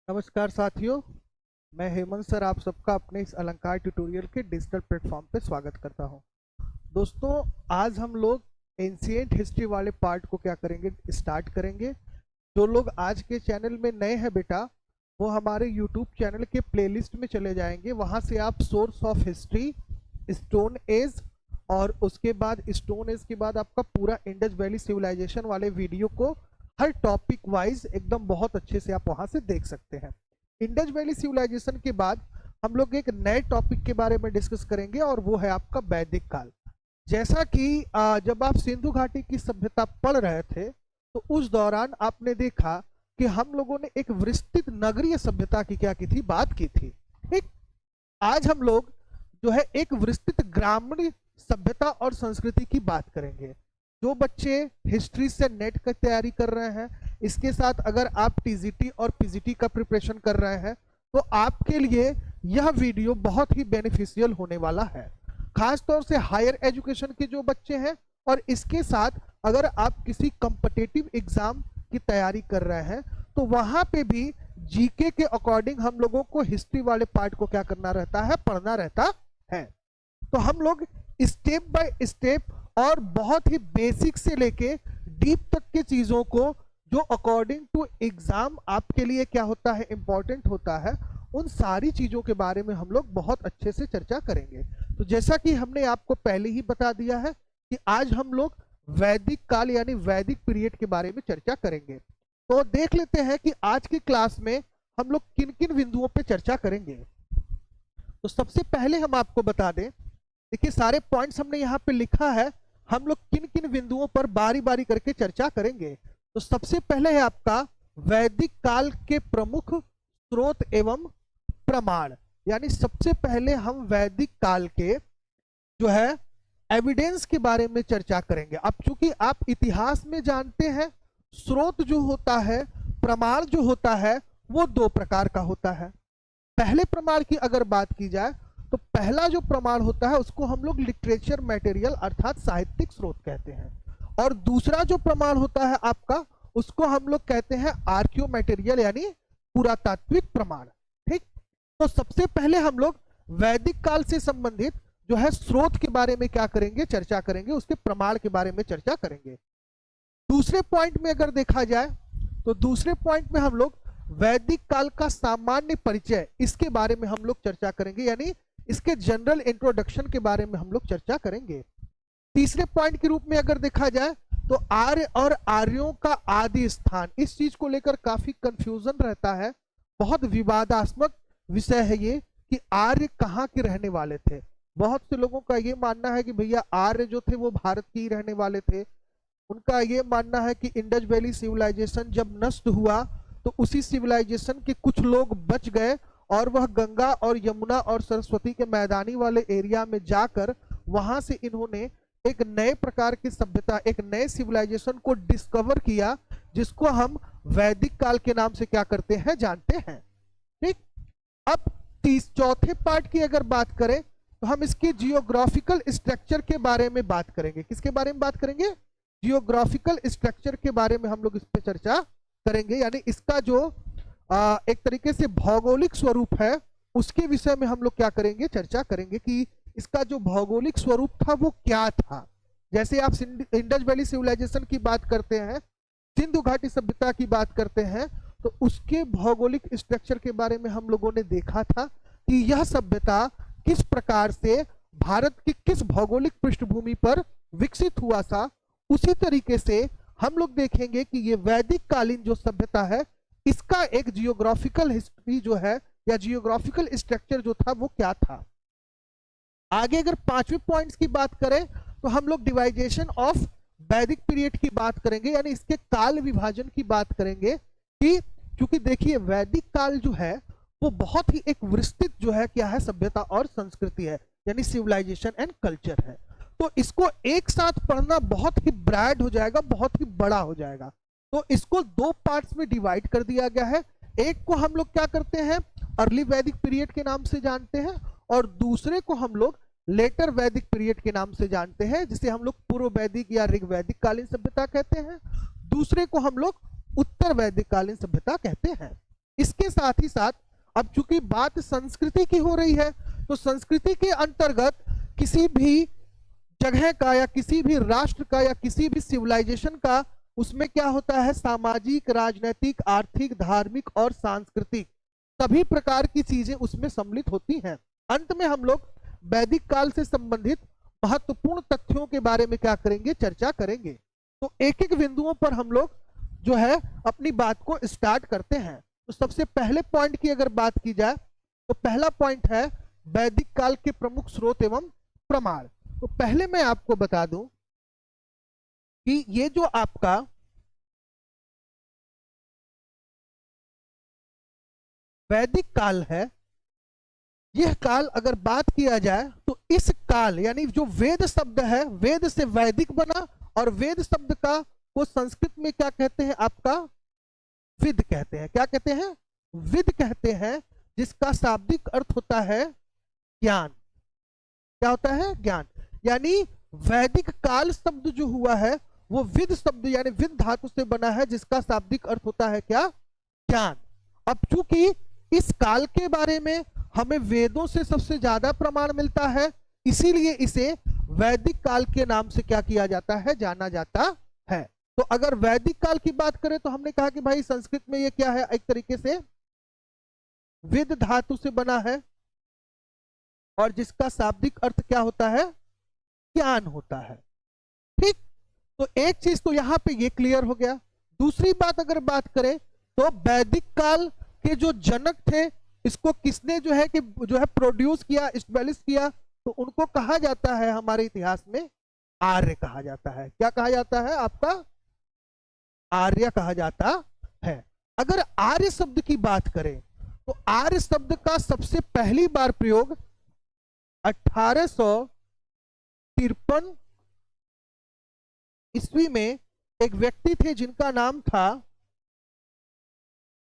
नमस्कार साथियों, मैं हेमंत सर आप सबका अपने इस अलंकार ट्यूटोरियल के डिजिटल प्लेटफॉर्म पे स्वागत करता हूं। दोस्तों, आज हम लोग एंशिएंट हिस्ट्री वाले पार्ट को क्या करेंगे, स्टार्ट करेंगे। जो लोग आज के चैनल में नए हैं बेटा, वो हमारे यूट्यूब चैनल के प्लेलिस्ट में चले जाएंगे। वहां से आप source of history, stone age और उसके बाद स्टोन एज के बाद आपका पूरा इंडस वैली सिविलाइजेशन वाले वीडियो को हर टॉपिक वाइज एकदम बहुत अच्छे से आप वहां से देख सकते हैं। इंडस वैली सिविलाइजेशन के बाद हम लोग एक नए टॉपिक के बारे में डिस्कस करेंगे और वो है आपका वैदिक काल। जैसा कि जब आप सिंधु घाटी की सभ्यता पढ़ रहे थे तो उस दौरान आपने देखा कि हम लोगों ने एक विस्तृत नगरीय सभ्यता की क्या की थी, बात की थी। ठीक, आज हम लोग जो है एक विस्तृत ग्रामीण सभ्यता और संस्कृति की बात करेंगे। जो बच्चे हिस्ट्री से नेट की तैयारी कर रहे हैं, इसके साथ अगर आप टीजीटी और पीजीटी का प्रिपरेशन कर रहे हैं तो आपके लिए यह वीडियो बहुत ही बेनिफिशियल होने वाला है, खास तौर से हायर एजुकेशन के जो बच्चे हैं। और इसके साथ अगर आप किसी कॉम्पिटिटिव एग्जाम की तैयारी कर रहे हैं तो वहां पे भी जीके के अकॉर्डिंग हम लोगों को हिस्ट्री वाले पार्ट को क्या करना रहता है, पढ़ना रहता है। तो हम लोग स्टेप बाय स्टेप और बहुत ही बेसिक से लेके डीप तक की चीजों को जो अकॉर्डिंग टू एग्जाम आपके लिए क्या होता है, इंपॉर्टेंट होता है, उन सारी चीजों के बारे में हम लोग बहुत अच्छे से चर्चा करेंगे। तो जैसा कि हमने आपको पहले ही बता दिया है कि आज हम लोग वैदिक काल यानी वैदिक पीरियड के बारे में चर्चा करेंगे। तो देख लेते हैं कि आज की क्लास में हम लोग किन किन बिंदुओं पे चर्चा करेंगे। तो सबसे पहले हम आपको बता दें, देखिए सारे पॉइंट्स हमने यहाँ पे लिखा है, हम लोग किन किन बिंदुओं पर बारी बारी करके चर्चा करेंगे। तो सबसे पहले है आपका वैदिक काल के प्रमुख स्रोत एवं प्रमाण, यानी सबसे पहले हम वैदिक काल के जो है एविडेंस के बारे में चर्चा करेंगे। अब चूंकि आप इतिहास में जानते हैं, स्रोत जो होता है, प्रमाण जो होता है, वो दो प्रकार का होता है। पहले प्रमाण की अगर बात की जाए तो पहला जो प्रमाण होता है उसको हम लोग लिटरेचर मटेरियल अर्थात साहित्यिक स्रोत कहते हैं, और दूसरा जो प्रमाण होता है आपका उसको हम लोग कहते हैं आर्कियो मटेरियल यानी पुरातात्विक प्रमाण। ठीक, तो सबसे पहले हम लोग वैदिक काल से संबंधित जो है स्रोत के बारे में क्या करेंगे, चर्चा करेंगे, उसके प्रमाण के बारे में चर्चा करेंगे। दूसरे पॉइंट में अगर देखा जाए तो दूसरे पॉइंट में हम लोग वैदिक काल का सामान्य परिचय, इसके बारे में हम लोग चर्चा करेंगे, यानी इसके जनरल इंट्रोडक्शन के बारे में हम लोग चर्चा करेंगे। तीसरे पॉइंट के रूप में अगर देखा जाए तो आर्य और आर्यों का आदि स्थान, इस चीज को लेकर काफी कंफ्यूजन रहता है, बहुत विवादास्पद विषय है ये कि आर्य कहाँ के रहने वाले थे। बहुत से लोगों का ये मानना है कि भैया आर्य जो थे वो भारत के ही रहने वाले थे। उनका ये मानना है कि इंडस वैली सिविलाइजेशन जब नष्ट हुआ तो उसी सिविलाइजेशन के कुछ लोग बच गए और वह गंगा और यमुना और सरस्वती के मैदानी वाले एरिया में जाकर वहां से इन्होंने एक नए प्रकार की सभ्यता, एक नए सिविलाइजेशन को डिस्कवर किया, जिसको हम वैदिक काल के नाम से क्या करते हैं, जानते हैं। ठीक, अब चौथे पार्ट की अगर बात करें तो हम इसके जियोग्राफिकल स्ट्रक्चर के बारे में बात करेंगे। किसके बारे में बात करेंगे, जियोग्राफिकल स्ट्रक्चर के बारे में हम लोग इस पे चर्चा करेंगे, यानी इसका जो एक तरीके से भौगोलिक स्वरूप है उसके विषय में हम लोग क्या करेंगे, चर्चा करेंगे कि इसका जो भौगोलिक स्वरूप था वो क्या था। जैसे आप इंडस वैली सिविलाइजेशन की बात करते हैं, सिंधु घाटी सभ्यता की बात करते हैं, तो उसके भौगोलिक स्ट्रक्चर के बारे में हम लोगों ने देखा था कि यह सभ्यता किस प्रकार से भारत की किस भौगोलिक पृष्ठभूमि पर विकसित हुआ था। उसी तरीके से हम लोग देखेंगे कि ये वैदिक कालीन जो सभ्यता है, इसका एक जियोग्राफिकल हिस्ट्री जो है या जियोग्राफिकल स्ट्रक्चर जो था वो क्या था। आगे अगर पांचवें पॉइंट्स की बात करें तो हम लोग डिवाइडेशन ऑफ वैदिक पीरियड की बात करेंगे, यानी इसके काल विभाजन की बात करेंगे कि क्योंकि देखिए वैदिक काल जो है वो बहुत ही एक विस्तृत जो है क्या है, सभ्यता और संस्कृति है, यानी सिविलाइजेशन एंड कल्चर है। तो इसको एक साथ पढ़ना बहुत ही ब्रॉड हो जाएगा, बहुत ही बड़ा हो जाएगा। तो इसको दो पार्ट्स में डिवाइड कर दिया गया है। एक को हम लोग क्या करते हैं, अर्ली वैदिक पीरियड के नाम से जानते हैं, और दूसरे को हम लोग लेटर वैदिक पीरियड के नाम से जानते हैं, जिसे हम लोग पूर्व वैदिक या ऋग वैदिक कालीन सभ्यता कहते हैं। दूसरे को हम लोग उत्तर वैदिक कालीन सभ्यता कहते हैं। इसके साथ ही साथ अब चूंकि बात संस्कृति की हो रही है, तो संस्कृति के अंतर्गत किसी भी जगह का या किसी भी राष्ट्र का या किसी भी सिविलाइजेशन का उसमें क्या होता है, सामाजिक, राजनीतिक, आर्थिक, धार्मिक और सांस्कृतिक सभी प्रकार की चीजें उसमें सम्मिलित होती हैं। अंत में हम लोग वैदिक काल से संबंधित महत्वपूर्ण तथ्यों के बारे में क्या करेंगे, चर्चा करेंगे। तो एक एक बिंदुओं पर हम लोग जो है अपनी बात को स्टार्ट करते हैं। तो सबसे पहले पॉइंट की अगर बात की जाए तो पहला पॉइंट है वैदिक काल के प्रमुख स्रोत एवं प्रमाण। तो पहले मैं आपको बता दूं कि ये जो आपका वैदिक काल है, यह काल अगर बात किया जाए तो इस काल यानी जो वेद शब्द है, वेद से वैदिक बना, और वेद शब्द का को संस्कृत में क्या कहते हैं, आपका विद कहते हैं। क्या कहते हैं, विद कहते हैं, जिसका शाब्दिक अर्थ होता है ज्ञान। क्या होता है, ज्ञान। यानी वैदिक काल शब्द जो हुआ है वो विद शब्द यानी विद धातु से बना है, जिसका शाब्दिक अर्थ होता है क्या, ज्ञान। अब चूंकि इस काल के बारे में हमें वेदों से सबसे ज्यादा प्रमाण मिलता है, इसीलिए इसे वैदिक काल के नाम से क्या किया जाता है, जाना जाता है। तो अगर वैदिक काल की बात करें तो हमने कहा कि भाई संस्कृत में ये क्या है, एक तरीके से विद धातु से बना है, और जिसका शाब्दिक अर्थ क्या होता है, ज्ञान होता है। ठीक, तो एक चीज तो यहां पे ये क्लियर हो गया। दूसरी बात अगर बात करें तो वैदिक काल के जो जनक थे, इसको किसने जो है कि जो है प्रोड्यूस किया, एस्टैब्लिश किया, तो उनको कहा जाता है हमारे इतिहास में आर्य कहा जाता है। क्या कहा जाता है, आपका आर्य कहा जाता है। अगर आर्य शब्द की बात करें तो आर्य शब्द का सबसे पहली बार प्रयोग 1853 ईस्वी में एक व्यक्ति थे जिनका नाम था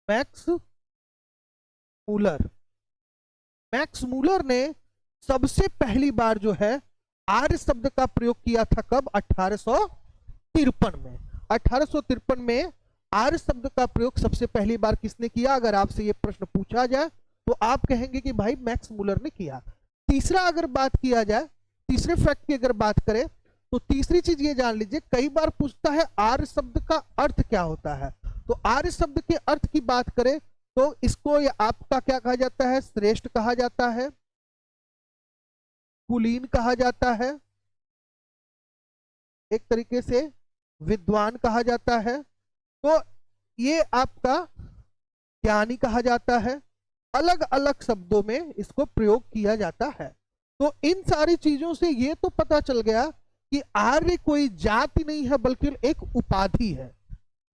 मैक्स मूलर। मैक्स मूलर ने सबसे पहली बार जो है आर्य शब्द का प्रयोग किया था। कब, 1853 में। 1853 में आर्य शब्द का प्रयोग सबसे पहली बार किसने किया, अगर आपसे ये प्रश्न पूछा जाए तो आप कहेंगे कि भाई मैक्स मूलर ने किया। तीसरा अगर बात किया जाए, तीसरे फैक्ट की अगर बात करें तो तीसरी चीज ये जान लीजिए, कई बार पूछता है आर्य शब्द का अर्थ क्या होता है। तो आर्य शब्द के अर्थ की बात करें तो इसको या आपका क्या कहा जाता है, श्रेष्ठ कहा जाता है, कुलीन कहा जाता है, एक तरीके से विद्वान कहा जाता है, तो ये आपका ज्ञानी कहा जाता है। अलग अलग शब्दों में इसको प्रयोग किया जाता है। तो इन सारी चीजों से ये तो पता चल गया कि आर्य कोई जाति नहीं है बल्कि एक उपाधि है।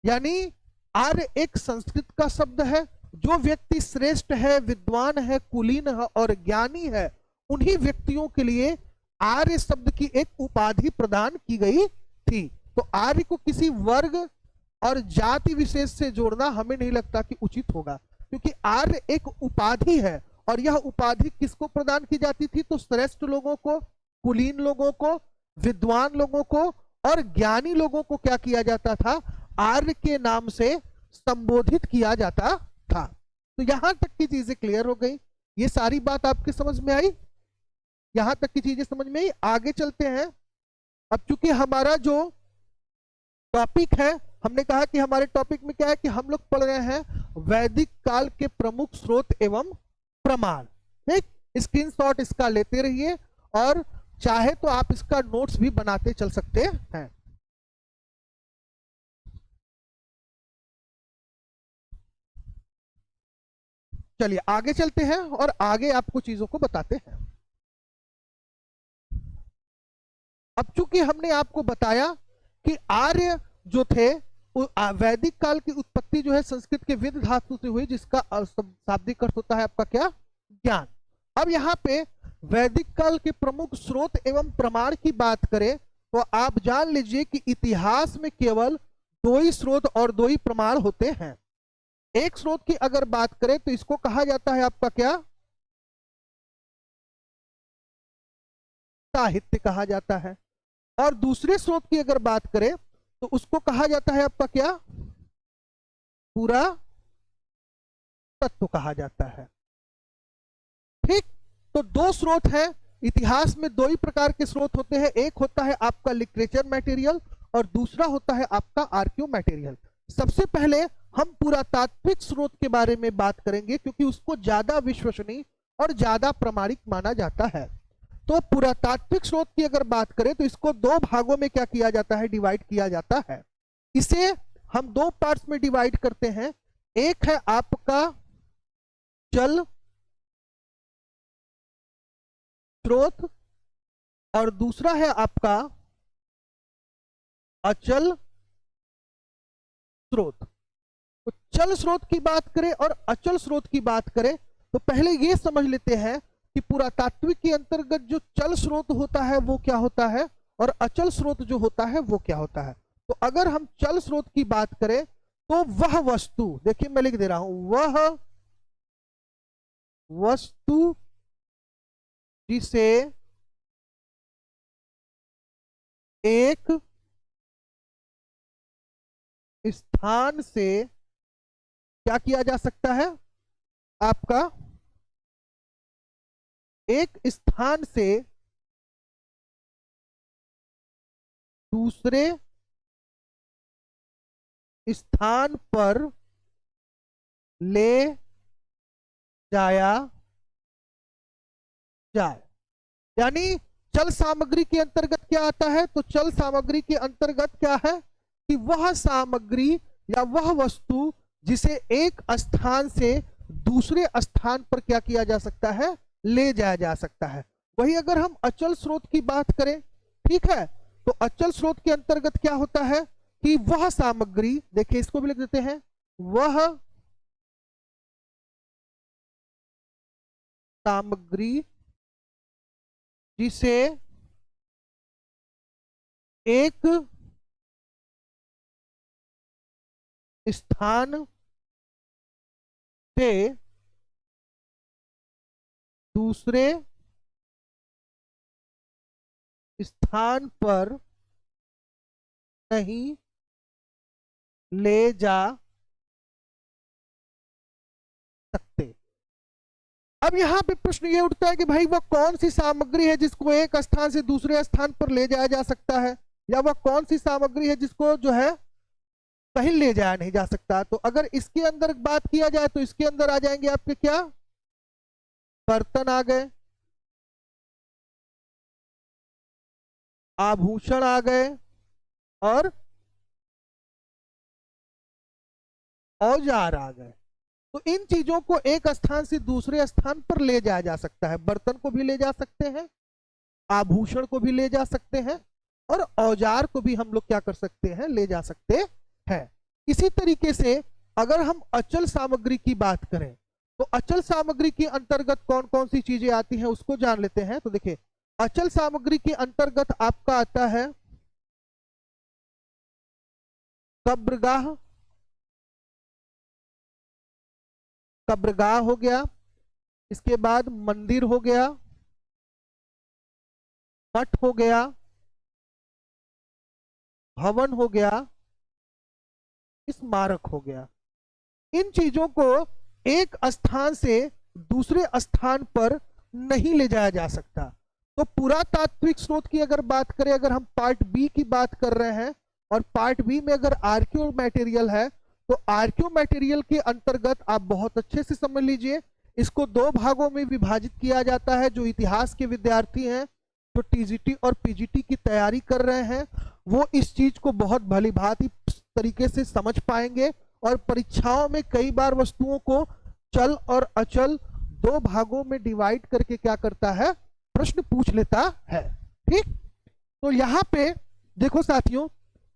यानी आर्य एक संस्कृत का शब्द है। जो व्यक्ति श्रेष्ठ है, विद्वान है, कुलीन है और ज्ञानी है, उन्हीं व्यक्तियों के लिए आर्य शब्द की एक उपाधि प्रदान की गई थी। तो आर्य को किसी वर्ग और जाति विशेष से जोड़ना हमें नहीं लगता कि उचित होगा, क्योंकि आर्य एक उपाधि है। और यह उपाधि किसको प्रदान की जाती थी, तो श्रेष्ठ लोगों को, कुलीन लोगों को, विद्वान लोगों को और ज्ञानी लोगों को क्या किया जाता था, आर्य के नाम से संबोधित किया जाता था। तो यहां तक की चीजें क्लियर हो गई। ये सारी बात आपके समझ में आई, यहां तक की चीजें समझ में आई। आगे चलते हैं। अब चूंकि हमारा जो टॉपिक है, हमने कहा कि हमारे टॉपिक में क्या है कि हम लोग पढ़ रहे हैं वैदिक काल के प्रमुख स्रोत एवं प्रमाण। ठीक, स्क्रीनशॉट इसका लेते रहिए और चाहे तो आप इसका नोट्स भी बनाते चल सकते हैं। चलिए आगे चलते हैं और आगे आपको चीजों को बताते हैं। अब चूंकि हमने आपको बताया कि आर्य जो थे, वैदिक काल की उत्पत्ति जो है संस्कृत के विद धातु से हुई, जिसका शाब्दिक अर्थ होता है आपका क्या, ज्ञान। अब यहाँ पे वैदिक काल के प्रमुख स्रोत एवं प्रमाण की बात करें तो आप जान लीजिए कि इतिहास में केवल दो ही स्रोत और दो ही प्रमाण होते हैं। एक स्रोत की अगर बात करें तो इसको कहा जाता है आपका क्या, साहित्य कहा जाता है। और दूसरे स्रोत की अगर बात करें तो उसको कहा जाता है आपका क्या, पूरा तत्व कहा जाता है। ठीक, तो दो स्रोत हैं इतिहास में, दो ही प्रकार के स्रोत होते हैं, एक होता है आपका लिटरेचर मटेरियल और दूसरा होता है आपका आर्क्यू मटेरियल। सबसे पहले हम पुरातात्विक स्रोत के बारे में बात करेंगे क्योंकि उसको ज्यादा विश्वसनीय और ज्यादा प्रामाणिक माना जाता है। तो पुरातात्विक स्रोत की अगर बात करें तो इसको दो भागों में क्या किया जाता है, डिवाइड किया जाता है। इसे हम दो पार्ट्स में डिवाइड करते हैं, एक है आपका चल स्रोत और दूसरा है आपका अचल स्रोत। तो चल स्रोत की बात करें और अचल स्रोत की बात करें तो पहले यह समझ लेते हैं कि पुरातात्विक के अंतर्गत जो चल स्रोत होता है वो क्या होता है और अचल स्रोत जो होता है वो क्या होता है। तो अगर हम चल स्रोत की बात करें तो वह वस्तु, देखिए मैं लिख दे रहा हूं, वह वस्तु जिसे एक स्थान से क्या किया जा सकता है, आपका एक स्थान से दूसरे स्थान पर ले जाया जाए। यानी चल सामग्री के अंतर्गत क्या आता है, तो चल सामग्री के अंतर्गत क्या है कि वह सामग्री या वह वस्तु जिसे एक स्थान से दूसरे स्थान पर क्या किया जा सकता है, ले जाया जा सकता है। वही अगर हम अचल स्रोत की बात करें, ठीक है, तो अचल स्रोत के अंतर्गत क्या होता है कि वह सामग्री, देखिए इसको भी लिख देते हैं, वह सामग्री जिसे एक स्थान से दूसरे स्थान पर नहीं ले जा सकते। अब यहां पे प्रश्न ये उठता है कि भाई वह कौन सी सामग्री है जिसको एक स्थान से दूसरे स्थान पर ले जाया जा सकता है, या वह कौन सी सामग्री है जिसको जो है कहीं ले जाया नहीं जा सकता। तो अगर इसके अंदर बात किया जाए तो इसके अंदर आ जाएंगे आपके क्या, बर्तन आ गए, आभूषण आ गए और औजार आ गए। तो इन चीजों को एक स्थान से दूसरे स्थान पर ले जाया जा सकता है। बर्तन को भी ले जा सकते हैं, आभूषण को भी ले जा सकते हैं और औजार को भी हम लोग क्या कर सकते हैं, ले जा सकते हैं। इसी तरीके से अगर हम अचल सामग्री की बात करें तो अचल सामग्री के अंतर्गत कौन कौन सी चीजें आती हैं उसको जान लेते हैं। तो देखिए अचल सामग्री के अंतर्गत आपका आता है कब्रगाह, कब्रगाह हो गया, इसके बाद मंदिर हो गया, मठ हो गया, भवन हो गया, स्मारक हो गया। इन चीजों को एक स्थान से दूसरे स्थान पर नहीं ले जाया जा सकता। तो पुरातात्विक स्रोत की अगर बात करें, अगर हम पार्ट बी की बात कर रहे हैं और पार्ट बी में अगर आर्क्यू मटेरियल है तो आर्क्यू मटेरियल के अंतर्गत आप बहुत अच्छे से समझ लीजिए, इसको दो भागों में विभाजित किया जाता है। जो इतिहास के विद्यार्थी हैं, जो टीजीटी और पीजीटी की तैयारी कर रहे हैं, वो इस चीज को बहुत भली भांति तरीके से समझ पाएंगे और परीक्षाओं में कई बार वस्तुओं को चल और अचल दो भागों में डिवाइड करके क्या करता है, प्रश्न पूछ लेता है। ठीक, तो यहाँ पे देखो साथियों,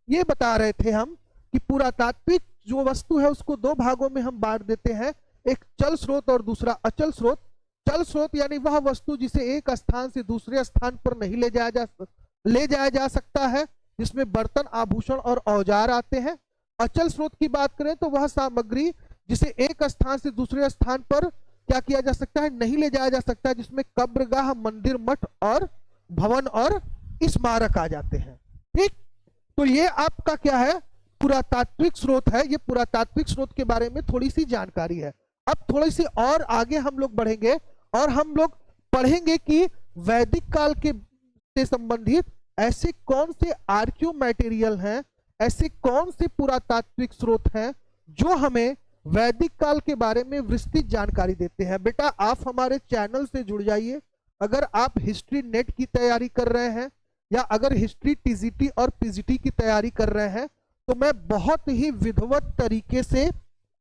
ये बता रहे थे हम कि पुरातात्विक जो वस्तु है उसको दो भागों में हम बांट देते हैं, एक चल स्रोत और दूसरा अचल स्रोत। चल स्रोत यानी वह वस्तु जिसे एक स्थान से दूसरे स्थान पर नहीं ले जाया जा सकता है, जिसमें बर्तन, आभूषण और औजार आते हैं। अचल स्रोत की बात करें तो वह सामग्री जिसे एक स्थान से दूसरे स्थान पर क्या किया जा सकता है, नहीं ले जाया जा सकता है, जिसमें कब्रगाह, मंदिर, मठ और भवन और स्मारक आ जाते हैं। ठीक, तो ये आपका क्या है, पुरातात्विक स्रोत है। ये पुरातात्विक स्रोत के बारे में थोड़ी सी जानकारी है। अब थोड़ी सी और आगे हम लोग बढ़ेंगे और हम लोग पढ़ेंगे कि वैदिक काल के से संबंधित ऐसे कौन से आर्क्यू मटेरियल हैं, ऐसे कौन से पुरातात्विक स्रोत हैं जो हमें वैदिक काल के बारे में विस्तृत जानकारी देते हैं। बेटा आप हमारे चैनल से जुड़ जाइए। अगर आप हिस्ट्री नेट की तैयारी कर रहे हैं या अगर हिस्ट्री टीजीटी और पीजीटी की तैयारी कर रहे हैं तो मैं बहुत ही विधिवत तरीके से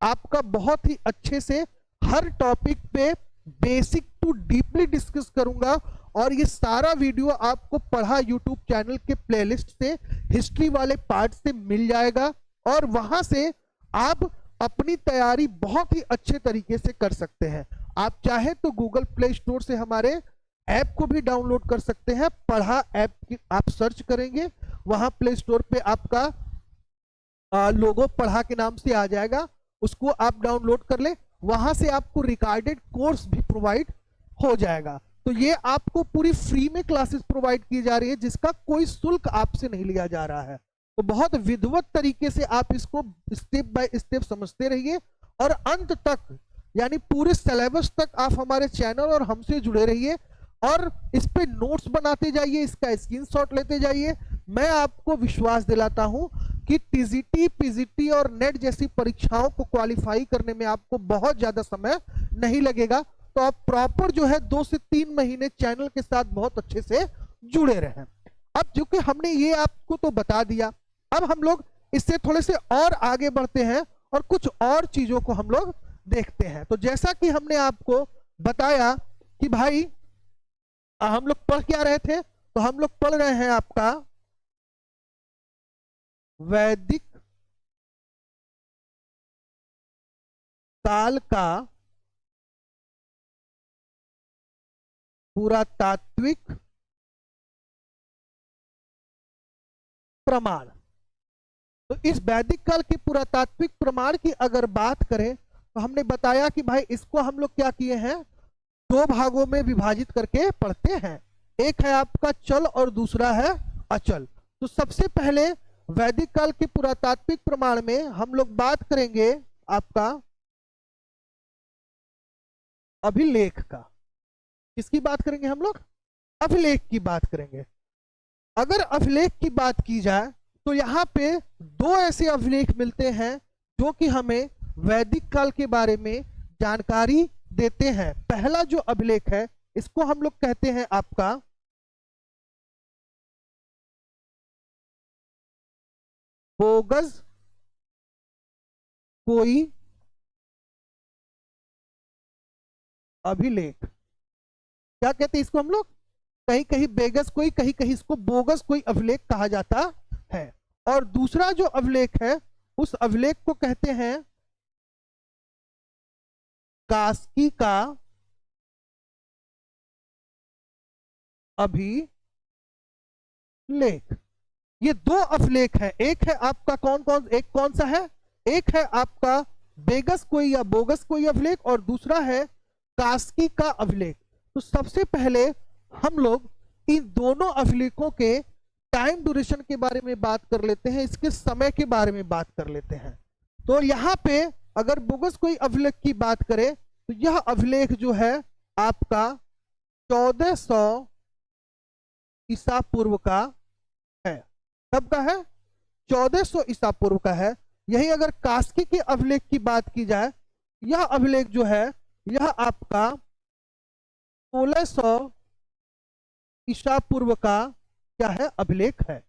आपका बहुत ही अच्छे से हर टॉपिक पे बेसिक टू डीपली डिस्कस करूंगा और ये सारा वीडियो आपको पढ़ा यूट्यूब चैनल के प्लेलिस्ट से हिस्ट्री वाले पार्ट से मिल जाएगा और वहां से आप अपनी तैयारी बहुत ही अच्छे तरीके से कर सकते हैं। आप चाहे तो गूगल प्ले स्टोर से हमारे ऐप को भी डाउनलोड कर सकते हैं। पढ़ा ऐप आप सर्च करेंगे, वहां प्ले स्टोर पे आपका लोगो पढ़ा के नाम से आ जाएगा, उसको आप डाउनलोड कर ले। वहां से आपको रिकॉर्डेड कोर्स भी प्रोवाइड हो जाएगा। तो ये आपको पूरी फ्री में क्लासेस प्रोवाइड की जा रही है जिसका कोई शुल्क आपसे नहीं लिया जा रहा है। तो बहुत विधिवत तरीके से आप इसको स्टेप बाय स्टेप समझते रहिए और अंत तक यानी पूरे सिलेबस तक आप हमारे चैनल और हमसे जुड़े रहिए और इस पे नोट्स बनाते जाइए, इसका स्क्रीनशॉट लेते जाइए। मैं आपको विश्वास दिलाता हूं कि टीजीटी, पीजीटी और नेट जैसी परीक्षाओं को क्वालिफाई करने में आपको बहुत ज्यादा समय नहीं लगेगा। तो आप प्रॉपर जो है 2 से 3 महीने चैनल के साथ बहुत अच्छे से जुड़े रहें। अब चूंकि हमने ये आपको तो बता दिया, अब हम लोग इससे थोड़े से और आगे बढ़ते हैं और कुछ और चीजों को हम लोग देखते हैं। तो जैसा कि हमने आपको बताया कि भाई हम लोग पढ़ क्या रहे थे, तो हम लोग पढ़ रहे हैं आपका वैदिक काल का पुरातात्विक प्रमाण। तो इस वैदिक काल के पुरातात्विक प्रमाण की अगर बात करें तो हमने बताया कि भाई इसको हम लोग क्या किए हैं, 2 भागों में विभाजित करके पढ़ते हैं। एक है आपका चल और दूसरा है अचल। तो सबसे पहले वैदिक काल के पुरातात्विक प्रमाण में हम लोग बात करेंगे आपका अभिलेख का। किसकी बात करेंगे हम लोग? अभिलेख की बात करेंगे। अगर अभिलेख की बात की जाए तो यहाँ पे 2 ऐसे अभिलेख मिलते हैं जो कि हमें वैदिक काल के बारे में जानकारी देते हैं। पहला जो अभिलेख है इसको हम लोग कहते हैं आपका बोगस कोई अभिलेख। क्या कहते हैं इसको हम लोग? कहीं कहीं बेगस कोई, कहीं कहीं इसको बोगस कोई अभिलेख कहा जाता है। और दूसरा जो अभिलेख है उस अभिलेख को कहते हैं कास्की का अभिलेख। ये 2 अभिलेख है। एक है आपका एक कौन सा है? एक है आपका बेगस कोई या बोगस कोई अभिलेख और दूसरा है कास्की का अभिलेख। तो सबसे पहले हम लोग इन दोनों अभिलेखों के टाइम ड्यूरेशन के बारे में बात कर लेते हैं, इसके समय के बारे में बात कर लेते हैं। तो यहाँ पे अगर बोगस कोई अभिलेख की बात करें तो यह अभिलेख जो है आपका 1400 ईसा पूर्व का है। कब का है? 1400 ईसा पूर्व का है। यही अगर कास्की के अभिलेख की बात की जाए, यह अभिलेख जो है यह आपका 1600 ईसा पूर्व का क्या है? अभिलेख है।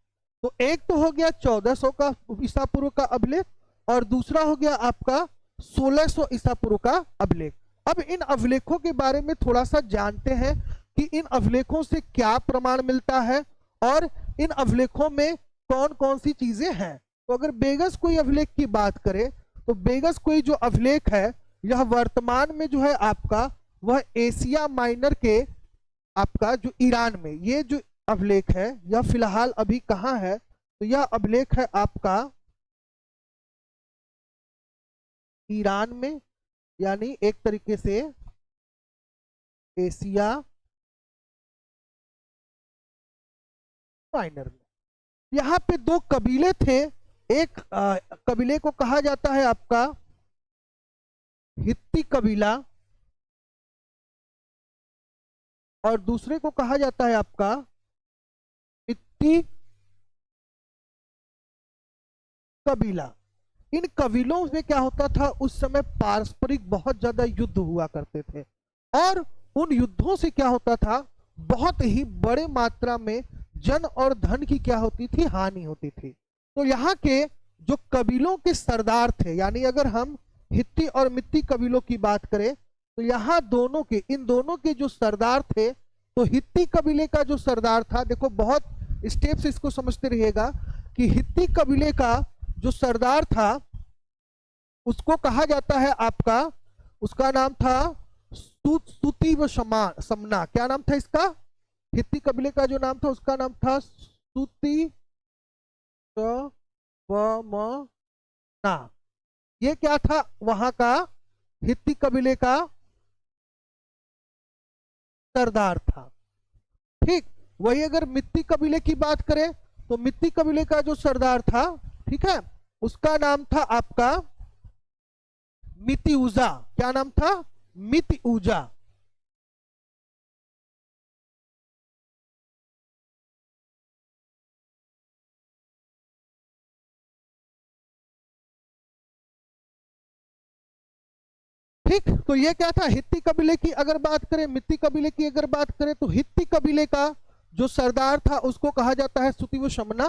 तो एक तो हो गया 1400 का ईसा पूर्व का अभिलेख और दूसरा हो गया आपका 1600 ईसा पूर्व का अभिलेख। अब इन अभिलेखों के बारे में थोड़ा सा जानते हैं कि इन अभिलेखों से क्या प्रमाण मिलता है और इन अभिलेखों में कौन कौन सी चीजें हैं। तो अगर बेगस कोई अभिलेख की बात करें तो बेगस कोई जो अभिलेख है यह वर्तमान में जो है आपका वह एशिया माइनर के आपका जो ईरान में ये जो अभिलेख है यह फिलहाल अभी कहाँ है? तो यह अभिलेख है आपका ईरान में, यानी एक तरीके से एशिया माइनर में। यहाँ पे 2 कबीले थे। एक कबीले को कहा जाता है आपका हित्ती कबीला और दूसरे को कहा जाता है आपका मित्ती कबीला। इन कबीलों में क्या होता था, उस समय पारस्परिक बहुत ज्यादा युद्ध हुआ करते थे और उन युद्धों से क्या होता था, बहुत ही बड़े मात्रा में जन और धन की क्या होती थी, हानि होती थी। तो यहाँ के जो कबीलों के सरदार थे, यानी अगर हम हित्ती और मित्ती कबीलों की बात करें तो यहाँ दोनों के, इन दोनों के जो सरदार थे, तो हित्ती कबीले का जो सरदार था, देखो बहुत स्टेप से इसको समझते रहिएगा कि हित्ती कबीले का जो सरदार था उसको कहा जाता है आपका, उसका नाम था स्तुति व समना। क्या नाम था इसका, हित्ती कबीले का जो नाम था उसका नाम था स्तुति व ना। ये क्या था, वहां का हित्ती कबीले का सरदार था। ठीक, वही अगर मित्ती कबीले की बात करें तो मित्ती कबीले का जो सरदार था, ठीक है, उसका नाम था आपका मितिऊजा। क्या नाम था, मितिऊजा। ठीक, तो ये क्या था, हित्ती कबीले की अगर बात करें, मित्ती कबीले की अगर बात करें तो हित्ती कबीले का जो सरदार था उसको कहा जाता है स्तुति शमना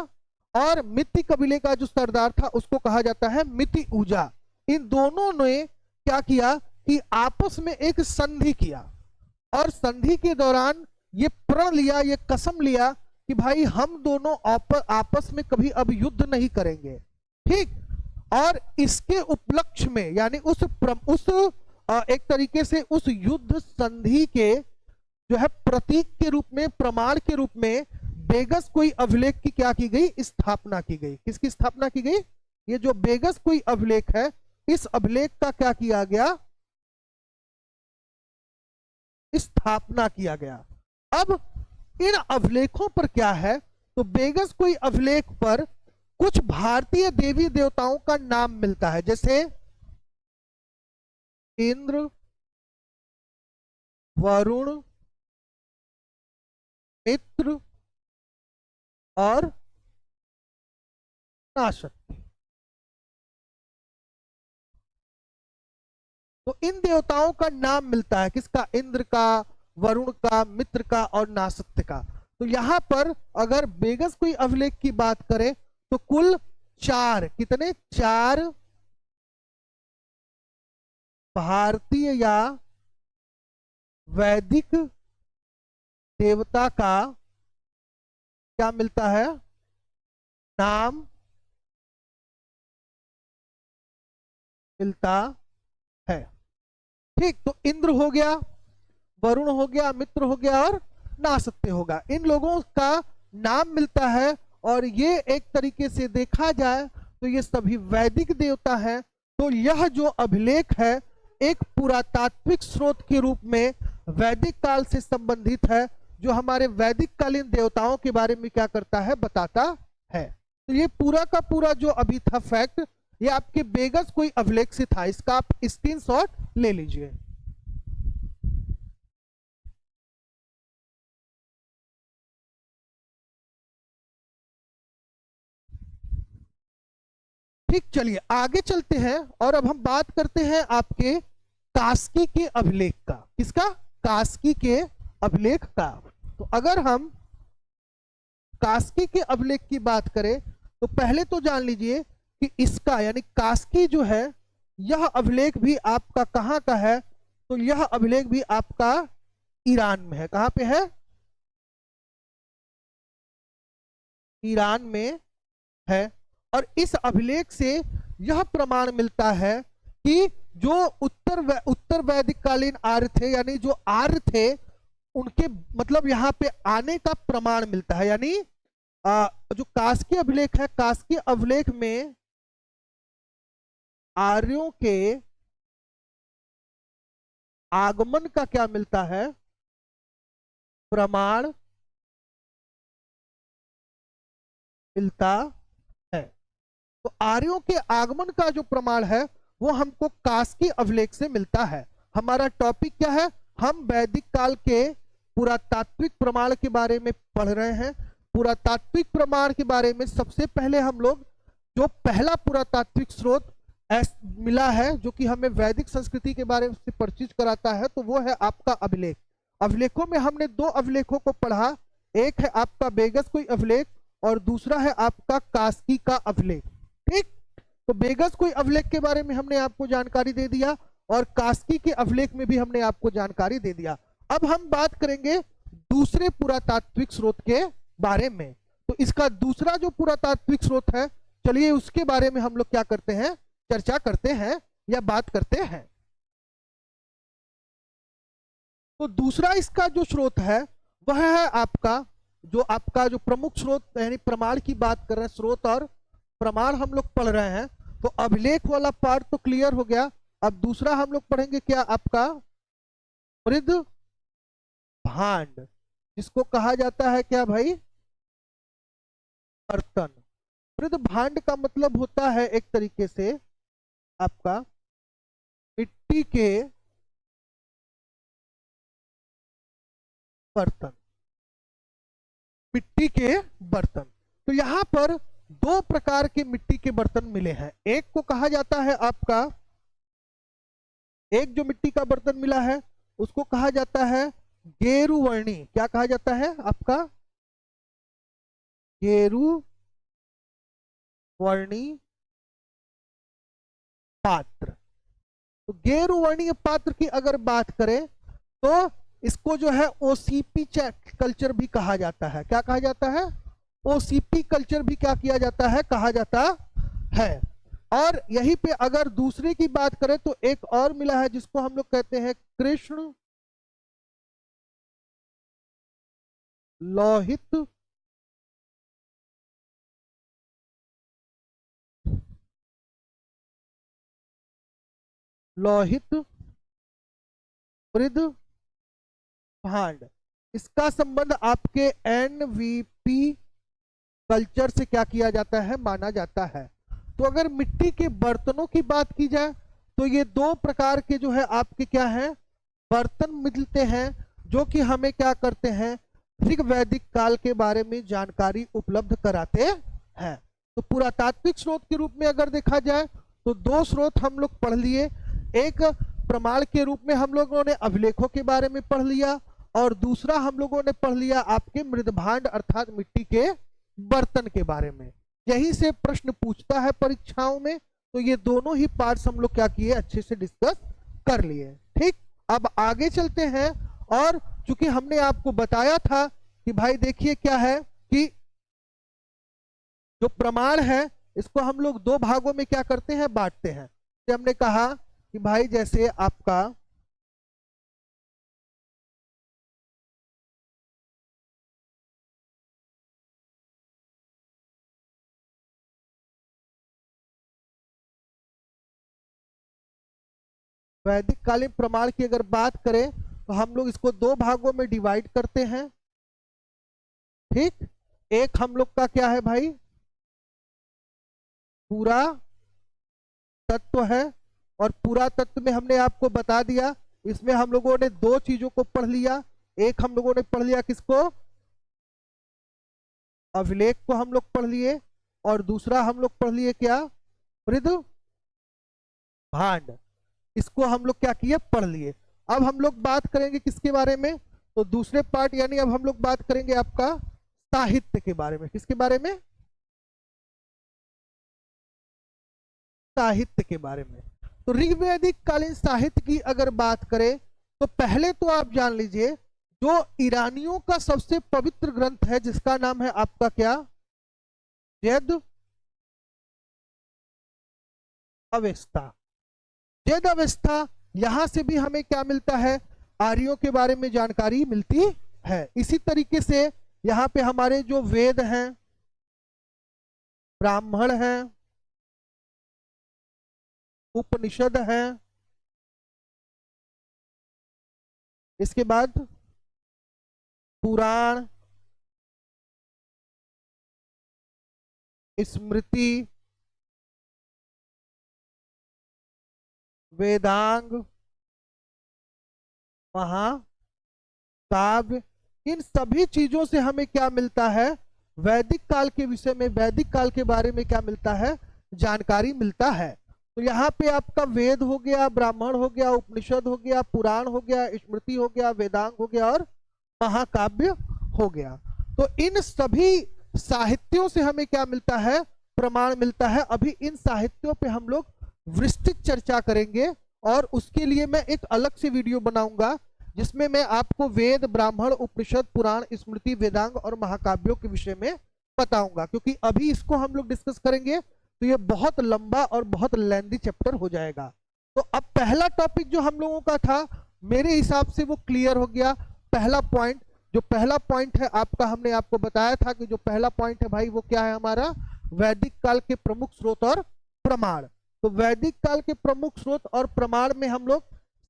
और मित्ती कबीले का जो सरदार था उसको कहा जाता है मिति ऊजा। इन दोनों ने क्या किया कि आपस में एक संधि किया और संधि के दौरान ये प्रण लिया, ये कसम लिया कि भाई हम दोनों आपस में कभी अब युद्ध नहीं करेंगे। ठीक, और इसके उपलक्ष्य में यानी उस एक तरीके से उस युद्ध संधि के जो है प्रतीक के रूप में, प्रमाण के रूप में बेगस कोई अभिलेख की क्या की गई, स्थापना की गई। किसकी स्थापना की गई, ये जो बेगस कोई अभिलेख है, इस अभिलेख का क्या किया गया, स्थापना किया गया। अब इन अभिलेखों पर क्या है, तो बेगस कोई अभिलेख पर कुछ भारतीय देवी देवताओं का नाम मिलता है, जैसे इंद्र, वरुण, मित्र और नाशक्ति। तो इन देवताओं का नाम मिलता है, किसका, इंद्र का, वरुण का, मित्र का और नासत्य का। तो यहां पर अगर बेगस कोई अभिलेख की बात करें तो कुल 4, कितने, 4 भारतीय या वैदिक देवता का क्या मिलता है, नाम मिलता है। ठीक, तो इंद्र हो गया, वरुण हो गया, मित्र हो गया और नासत्य होगा, इन लोगों का नाम मिलता है। और ये एक तरीके से देखा जाए तो ये सभी वैदिक देवता हैं। तो यह जो अभिलेख है एक पुरातात्विक स्रोत के रूप में वैदिक काल से संबंधित है, जो हमारे वैदिक कालीन देवताओं के बारे में क्या करता है, बताता है। तो ये पूरा का पूरा जो अभी था फैक्ट, ये आपके बेगस कोई अभिलेख से था, इसका आप स्क्रीनशॉट ले लीजिए। ठीक, चलिए आगे चलते हैं और अब हम बात करते हैं आपके कास्की के अभिलेख का। किसका, कास्की के अभिलेख का। तो अगर हम कास्की के अभिलेख की बात करें तो पहले तो जान लीजिए कि इसका यानी कास्की जो है, यह अभिलेख भी आपका कहां का है, तो यह अभिलेख भी आपका ईरान में है। कहां पे है, ईरान में है। और इस अभिलेख से यह प्रमाण मिलता है कि जो उत्तर वैदिक कालीन आर्य थे, यानी जो आर्य थे, उनके मतलब यहाँ पे आने का प्रमाण मिलता है। यानी जो कास्की अभिलेख है, कास्की अभिलेख में आर्यों के आगमन का क्या मिलता है, प्रमाण मिलता है। तो आर्यों के आगमन का जो प्रमाण है वो हमको कास्की अभिलेख से मिलता है। हमारा टॉपिक क्या है, हम वैदिक काल के पुरातात्विक प्रमाण के बारे में पढ़ रहे हैं। पुरातात्विक प्रमाण के बारे में सबसे पहले हम लोग जो पहला पुरातात्विक स्रोत मिला है जो कि हमें वैदिक संस्कृति के बारे में परिचित कराता है, तो वो है आपका अभिलेख। अभिलेखों में हमने दो अभिलेखों को पढ़ा, एक है आपका बेगस कोई अभिलेख और दूसरा है आपका कास्की का अभिलेख। ठीक, तो बेगस कोई अभिलेख के बारे में हमने आपको जानकारी दे दिया और कास्की के अभिलेख में भी हमने आपको जानकारी दे दिया। अब हम बात करेंगे दूसरे पुरातात्विक स्रोत के बारे में। तो इसका दूसरा जो पुरातात्विक स्रोत है, चलिए उसके बारे में हम लोग क्या करते हैं, चर्चा करते हैं या बात करते हैं। तो दूसरा इसका जो स्रोत है वह है आपका जो प्रमुख स्रोत यानी प्रमाण की बात कर रहे हैं, स्रोत और प्रमाण हम लोग पढ़ रहे हैं। तो अभिलेख वाला पार्ट तो क्लियर हो गया। अब दूसरा हम लोग पढ़ेंगे क्या, आपका मृद भांड, जिसको कहा जाता है क्या भाई, बर्तन। मृद भांड का मतलब होता है एक तरीके से आपका मिट्टी के बर्तन, मिट्टी के बर्तन। तो यहां पर दो प्रकार के मिट्टी के बर्तन मिले हैं। एक को कहा जाता है आपका, एक जो मिट्टी का बर्तन मिला है उसको कहा जाता है गेरुवर्णी। क्या कहा जाता है आपका, गेरुवर्णी पात्र। तो गेरुवर्णीय पात्र की अगर बात करें तो इसको जो है ओसीपी कल्चर भी कहा जाता है। क्या कहा जाता है, ओसीपी कल्चर भी क्या किया जाता है, कहा जाता है। और यहीं पे अगर दूसरे की बात करें तो एक और मिला है जिसको हम लोग कहते हैं कृष्ण लोहित लोहित मृद भांड। इसका संबंध आपके एनवीपी कल्चर से क्या किया जाता है, माना जाता है। तो अगर मिट्टी के बर्तनों की बात की जाए तो ये दो प्रकार के जो है आपके क्या हैं, बर्तन मिलते हैं जो कि हमें क्या करते हैं, ऋग्वैदिक काल के बारे में जानकारी उपलब्ध कराते हैं। तो पुरातात्विक स्रोत के रूप में अगर देखा जाए तो दो स्रोत हम लोग पढ़ लिए। एक प्रमाण के रूप में हम लोगों ने अभिलेखों के बारे में पढ़ लिया और दूसरा हम लोगों ने पढ़ लिया आपके मृदभांड अर्थात मिट्टी के बर्तन के बारे में। यही से प्रश्न पूछता है परीक्षाओं में, तो ये दोनों ही पार्ट्स हम लोग क्या किए, अच्छे से डिस्कस कर लिए। ठीक, अब आगे चलते हैं। और चूंकि हमने आपको बताया था कि भाई देखिए क्या है कि जो प्रमाण है इसको हम लोग दो भागों में क्या करते हैं, बांटते हैं। तो हमने कहा कि भाई जैसे आपका वैदिक कालीन प्रमाण की अगर बात करें तो हम लोग इसको दो भागों में डिवाइड करते हैं। ठीक, एक हम लोग का क्या है भाई, पूरा तत्व है। और पूरा तत्व में हमने आपको बता दिया, इसमें हम लोगों ने दो चीजों को पढ़ लिया। एक हम लोगों ने पढ़ लिया किसको, अभिलेख को हम लोग पढ़ लिए और दूसरा हम लोग पढ़ लिए क्या, मृद भांड। इसको हम लोग क्या किए, पढ़ लिए। अब हम लोग बात करेंगे किसके बारे में, तो दूसरे पार्ट यानी अब हम लोग बात करेंगे आपका साहित्य के बारे में। किसके बारे में, साहित्य के बारे में। तो ऋग्वैदिक कालीन साहित्य की अगर बात करें तो पहले तो आप जान लीजिए जो ईरानियों का सबसे पवित्र ग्रंथ है जिसका नाम है आपका क्या, वेद अवेस्ता। वेद अवेस्ता, यहां से भी हमें क्या मिलता है, आर्यों के बारे में जानकारी मिलती है। इसी तरीके से यहाँ पे हमारे जो वेद हैं, ब्राह्मण हैं, उपनिषद हैं, इसके बाद पुराण, स्मृति, वेदांग, महाकाव्य, इन सभी चीजों से हमें क्या मिलता है? वैदिक काल के विषय में, वैदिक काल के बारे में क्या मिलता है? जानकारी मिलता है। तो यहाँ पे आपका वेद हो गया, ब्राह्मण हो गया, उपनिषद हो गया, पुराण हो गया, स्मृति हो गया, वेदांग हो गया और महाकाव्य हो गया। तो इन सभी साहित्यों से हमें क्या मिलता है? प्रमाण मिलता है। अभी इन साहित्यों पे हम लोग विस्तृत चर्चा करेंगे और उसके लिए मैं एक अलग से वीडियो बनाऊंगा जिसमें मैं आपको वेद, ब्राह्मण, उपनिषद, पुराण, स्मृति, वेदांग और महाकाव्यों के विषय में बताऊंगा, क्योंकि अभी इसको हम लोग डिस्कस करेंगे तो ये बहुत लंबा और बहुत लेंदी चैप्टर हो जाएगा। तो अब पहला टॉपिक जो हम लोगों का था, मेरे हिसाब से वो क्लियर हो गया। पहला पॉइंट, जो पहला पॉइंट है आपका, हमने आपको बताया था कि जो पहला पॉइंट है भाई वो क्या है हमारा? वैदिक काल के प्रमुख स्रोत और प्रमाण। तो वैदिक काल के प्रमुख स्रोत और प्रमाण में हम लोग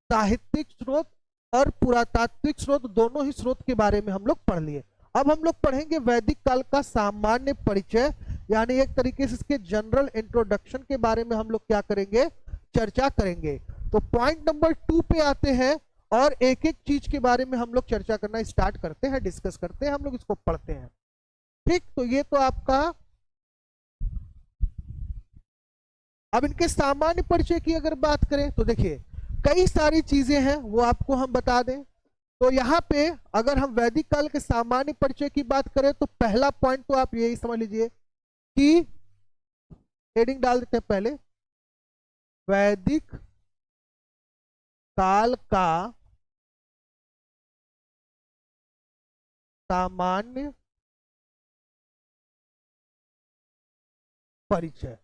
साहित्यिक स्रोत और पुरातात्विक स्रोत, दोनों ही स्रोत के बारे में हम लोग पढ़ लिए। अब हम लोग पढ़ेंगे वैदिक काल का सामान्य परिचय, यानी एक तरीके से इसके जनरल इंट्रोडक्शन के बारे में हम लोग क्या करेंगे? चर्चा करेंगे। तो पॉइंट नंबर 2 पे आते हैं और एक एक चीज के बारे में हम लोग चर्चा करना स्टार्ट करते हैं, डिस्कस करते हैं, हम लोग इसको पढ़ते हैं। ठीक, तो ये तो आपका। अब इनके सामान्य परिचय की अगर बात करें तो देखिए कई सारी चीजें हैं वो आपको हम बता दें। तो यहाँ पे अगर हम वैदिक काल के सामान्य परिचय की बात करें तो पहला पॉइंट तो आप यही समझ लीजिए कि हेडिंग डाल देते हैं पहले, वैदिक काल का सामान्य परिचय।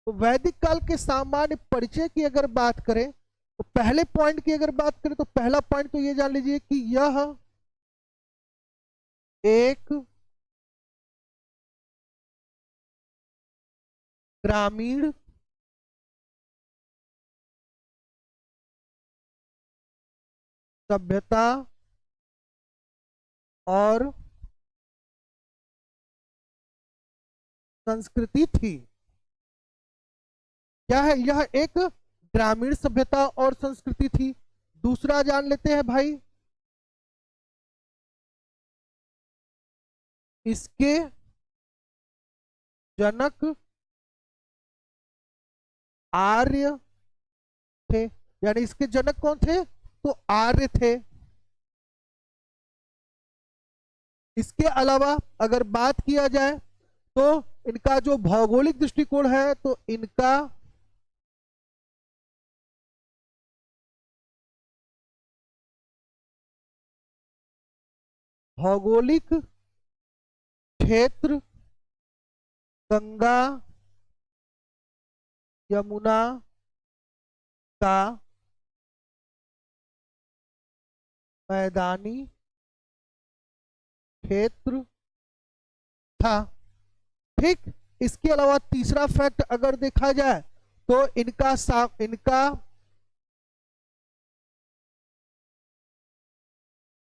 तो वैदिक काल के सामान्य परिचय की अगर बात करें तो पहले पॉइंट की अगर बात करें तो पहला पॉइंट तो ये जान लीजिए कि यह एक ग्रामीण सभ्यता और संस्कृति थी। क्या है? यह एक ग्रामीण सभ्यता और संस्कृति थी। दूसरा जान लेते हैं भाई, इसके जनक आर्य थे। यानी इसके जनक कौन थे? तो आर्य थे। इसके अलावा अगर बात किया जाए तो इनका जो भौगोलिक दृष्टिकोण है तो इनका भौगोलिक क्षेत्र गंगा यमुना का मैदानी क्षेत्र था। ठीक, इसके अलावा तीसरा फैक्ट अगर देखा जाए तो इनका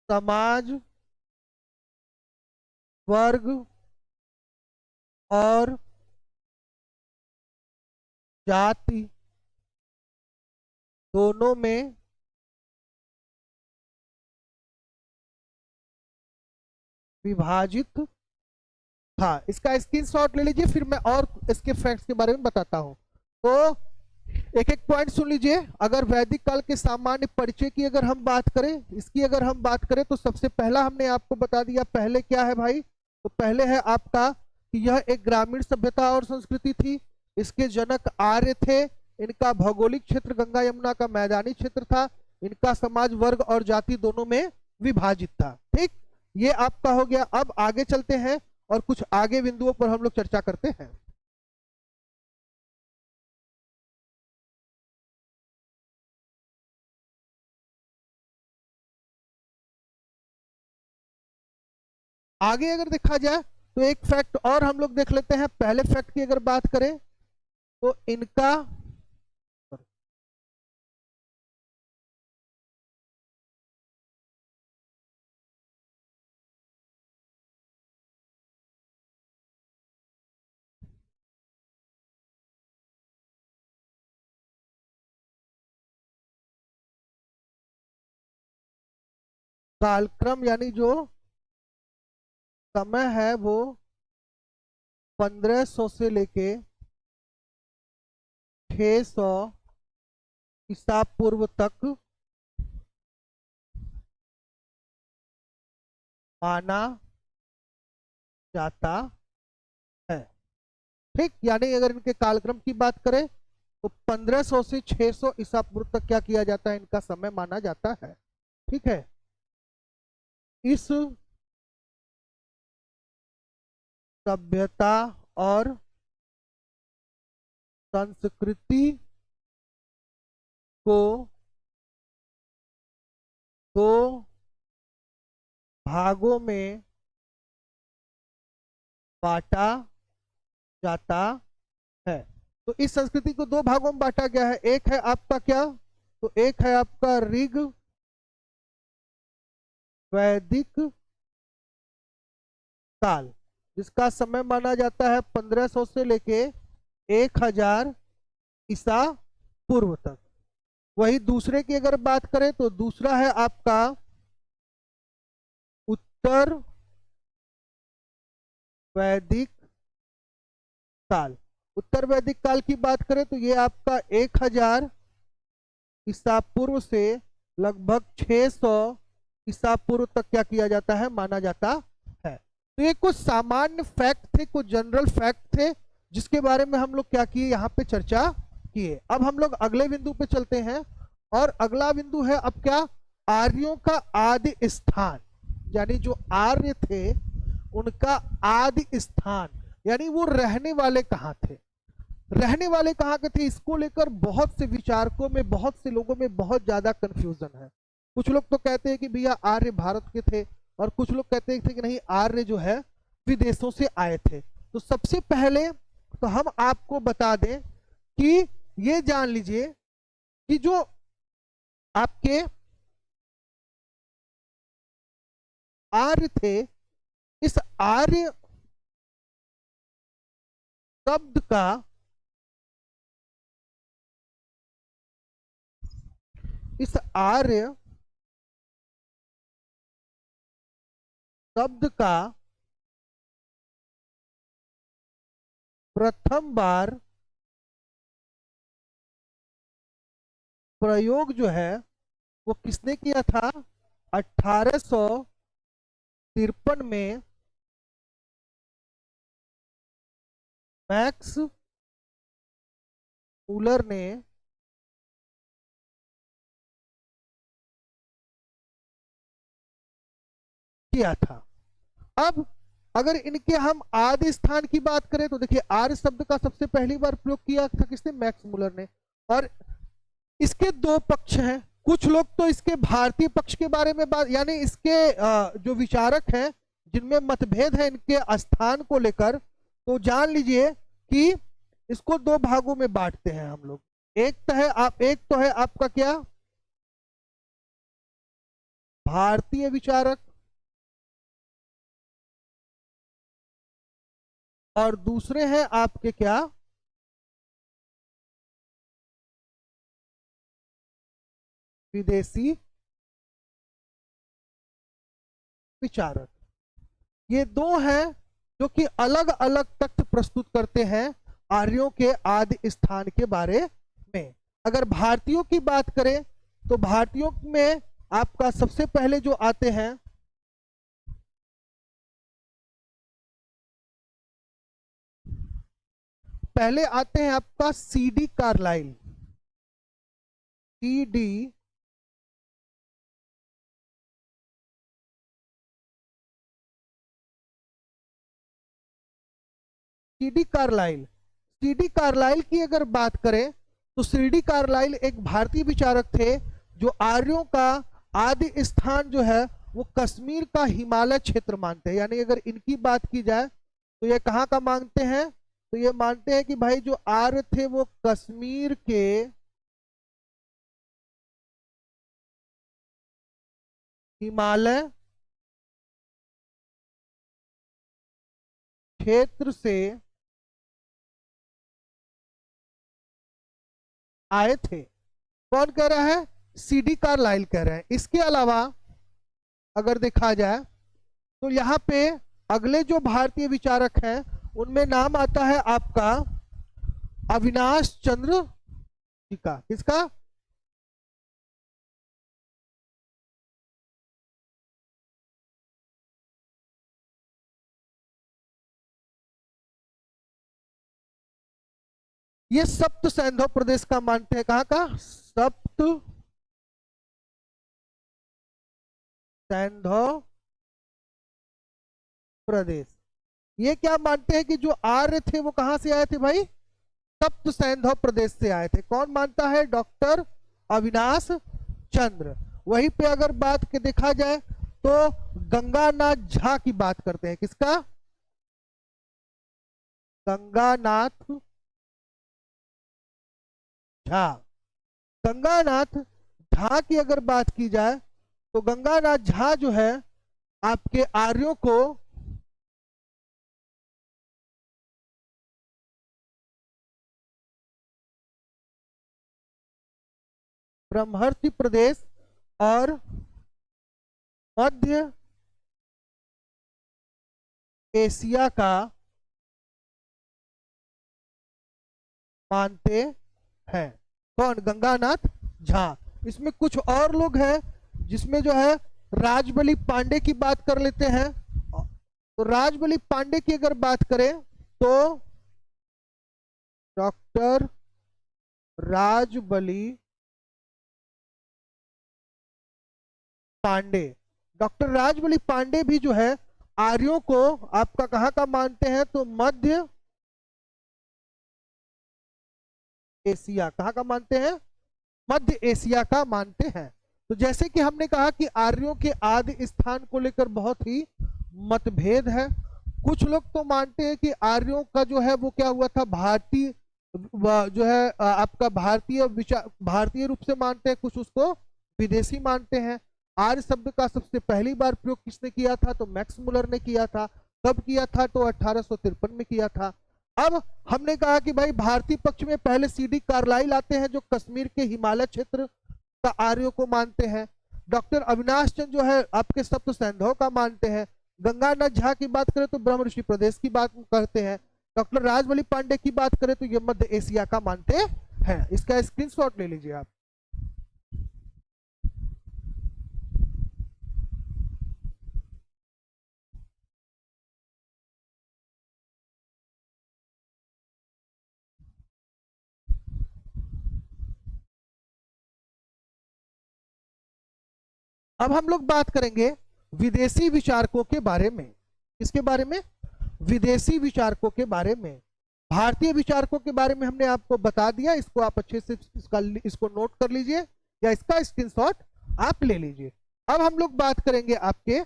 समाज, वर्ग और जाति दोनों में विभाजित था। इसका स्क्रीनशॉट ले लीजिए, फिर मैं और इसके फैक्ट्स के बारे में बताता हूं। तो एक एक पॉइंट सुन लीजिए। अगर वैदिक काल के सामान्य परिचय की अगर हम बात करें, इसकी अगर हम बात करें तो सबसे पहला हमने आपको बता दिया। पहले क्या है भाई? तो पहले है आपका कि यह एक ग्रामीण सभ्यता और संस्कृति थी। इसके जनक आर्य थे। इनका भौगोलिक क्षेत्र गंगा यमुना का मैदानी क्षेत्र था। इनका समाज, वर्ग और जाति दोनों में विभाजित था। ठीक, ये आपका हो गया। अब आगे चलते हैं और कुछ आगे बिंदुओं पर हम लोग चर्चा करते हैं। आगे अगर देखा जाए तो एक फैक्ट और हम लोग देख लेते हैं। पहले फैक्ट की अगर बात करें तो इनका कालक्रम यानी जो समय है वो 1500 से लेके 600 ईसा पूर्व तक माना जाता है। ठीक, यानी अगर इनके कालक्रम की बात करें तो 1500 से 600 ईसा पूर्व तक क्या किया जाता है, इनका समय माना जाता है। ठीक है, इस सभ्यता और संस्कृति को दो भागों में बांटा जाता है। तो इस संस्कृति को दो भागों में बांटा गया है। एक है आपका क्या, तो एक है आपका ऋग वैदिक काल, जिसका समय माना जाता है 1500 से लेके 1000 ईसा पूर्व तक। वही दूसरे की अगर बात करें तो दूसरा है आपका उत्तर वैदिक काल। उत्तर वैदिक काल की बात करें तो ये आपका 1000 ईसा पूर्व से लगभग 600 ईसा पूर्व तक क्या किया जाता है, माना जाता है। तो ये कुछ सामान्य फैक्ट थे, कुछ जनरल फैक्ट थे, जिसके बारे में हम लोग क्या किए, यहाँ पे चर्चा किए। अब हम लोग अगले बिंदु पे चलते हैं, और अगला बिंदु है अब क्या, आर्यों का आदि स्थान। यानी जो आर्य थे उनका आदि स्थान, यानी वो रहने वाले कहाँ थे, रहने वाले कहाँ के थे, इसको लेकर बहुत से विचारकों में, बहुत से लोगों में बहुत ज्यादा कंफ्यूजन है। कुछ लोग तो कहते हैं कि भैया आर्य भारत के थे, और कुछ लोग कहते थे कि नहीं, आर्य जो है विदेशों से आए थे। तो सबसे पहले तो हम आपको बता दें कि ये जान लीजिए कि जो आपके आर्य थे, इस आर्य शब्द का, इस आर्य शब्द का प्रथम बार प्रयोग जो है वो किसने किया था, 1853 में मैक्स मूलर ने किया था। अब अगर इनके हम आदि स्थान की बात करें तो देखिए, आर्य शब्द का सबसे पहली बार प्रयोग किया था किसने, मैक्स मूलर ने। और इसके दो पक्ष हैं। कुछ लोग तो इसके भारतीय पक्ष के बारे में बात, यानी इसके जो विचारक हैं जिनमें मतभेद है इनके स्थान को लेकर, तो जान लीजिए कि इसको दो भागों में बांटते हैं हम लोग। एक तो है आपका क्या, भारतीय विचारक, और दूसरे हैं आपके क्या, विदेशी विचारक। ये दो हैं जो कि अलग अलग तथ्य प्रस्तुत करते हैं आर्यों के आदि स्थान के बारे में। अगर भारतीयों की बात करें तो भारतीयों में आपका सबसे पहले जो आते हैं, पहले आते हैं आपका सीडी कार्लाइल। सीडी सीडी कार्लाइल सीडी कार्लाइल की अगर बात करें तो सीडी कार्लाइल एक भारतीय विचारक थे जो आर्यों का आदि स्थान जो है वो कश्मीर का हिमालय क्षेत्र मानते हैं। यानी अगर इनकी बात की जाए तो ये कहाँ का मानते हैं, तो ये मानते हैं कि भाई जो आर्य थे वो कश्मीर के हिमालय क्षेत्र से आए थे। कौन कह रहा है, सीडी कार्लाइल कह रहे हैं। इसके अलावा अगर देखा जाए तो यहाँ पे अगले जो भारतीय विचारक हैं उनमें नाम आता है आपका अविनाश चंद्र जी का। किसका? ये सप्त सैंधव प्रदेश का मानते हैं। कहाँ का? सप्त सैंधव प्रदेश। ये क्या मानते हैं कि जो आर्य थे वो कहां से आए थे भाई? सप्त सैंधव प्रदेश से आए थे। कौन मानता है? डॉक्टर अविनाश चंद्र। वहीं पे अगर बात के देखा जाए तो गंगानाथ झा की बात करते हैं। किसका? गंगानाथ झा। गंगानाथ झा की अगर बात की जाए तो गंगानाथ झा जो है आपके आर्यों को ब्रह्मर्षि प्रदेश और मध्य एशिया का मानते हैं। कौन? गंगानाथ झा। इसमें कुछ और लोग हैं जिसमें जो है राजबली पांडे की बात कर लेते हैं। तो राजबली पांडे की अगर बात करें तो डॉक्टर राजबली पांडे, डॉक्टर राजबली पांडे भी जो है आर्यों को आपका कहाँ का मानते हैं? तो मध्य एशिया। कहाँ का मानते हैं? मध्य एशिया का मानते हैं। तो जैसे कि हमने कहा कि आर्यों के आदि स्थान को लेकर बहुत ही मतभेद है। कुछ लोग तो मानते हैं कि आर्यों का जो है वो क्या हुआ था, भारतीय जो है आपका भारतीय विचार, भारतीय रूप से मानते हैं, कुछ उसको विदेशी मानते हैं। आर्य शब्द का सबसे पहली बार प्रयोग किसने किया था? तो मैक्स मुलर ने किया था। कब किया था? तो 1853 में किया था। अब हमने कहा कि भाई भारतीय पक्ष में पहले सीडी कार्लाइल आते हैं जो कश्मीर के हिमालय क्षेत्र का आर्यों को मानते हैं। डॉक्टर अविनाश चंद्र जो है आपके सप्त सैंधव का मानते हैं। गंगानाथ झा की बात करें तो ब्रह्म ऋषि प्रदेश की बात करते हैं। डॉक्टर राजबली पांडे की बात करें तो ये मध्य एशिया का मानते हैं। इसका स्क्रीनशॉट ले लीजिए आप। अब हम लोग बात करेंगे विदेशी विचारकों के बारे में। किसके बारे में? विदेशी विचारकों के बारे में। भारतीय विचारकों के बारे में हमने आपको बता दिया। इसको आप अच्छे से इसको नोट कर लीजिए या इसका स्क्रीनशॉट आप ले लीजिए। अब हम लोग बात करेंगे आपके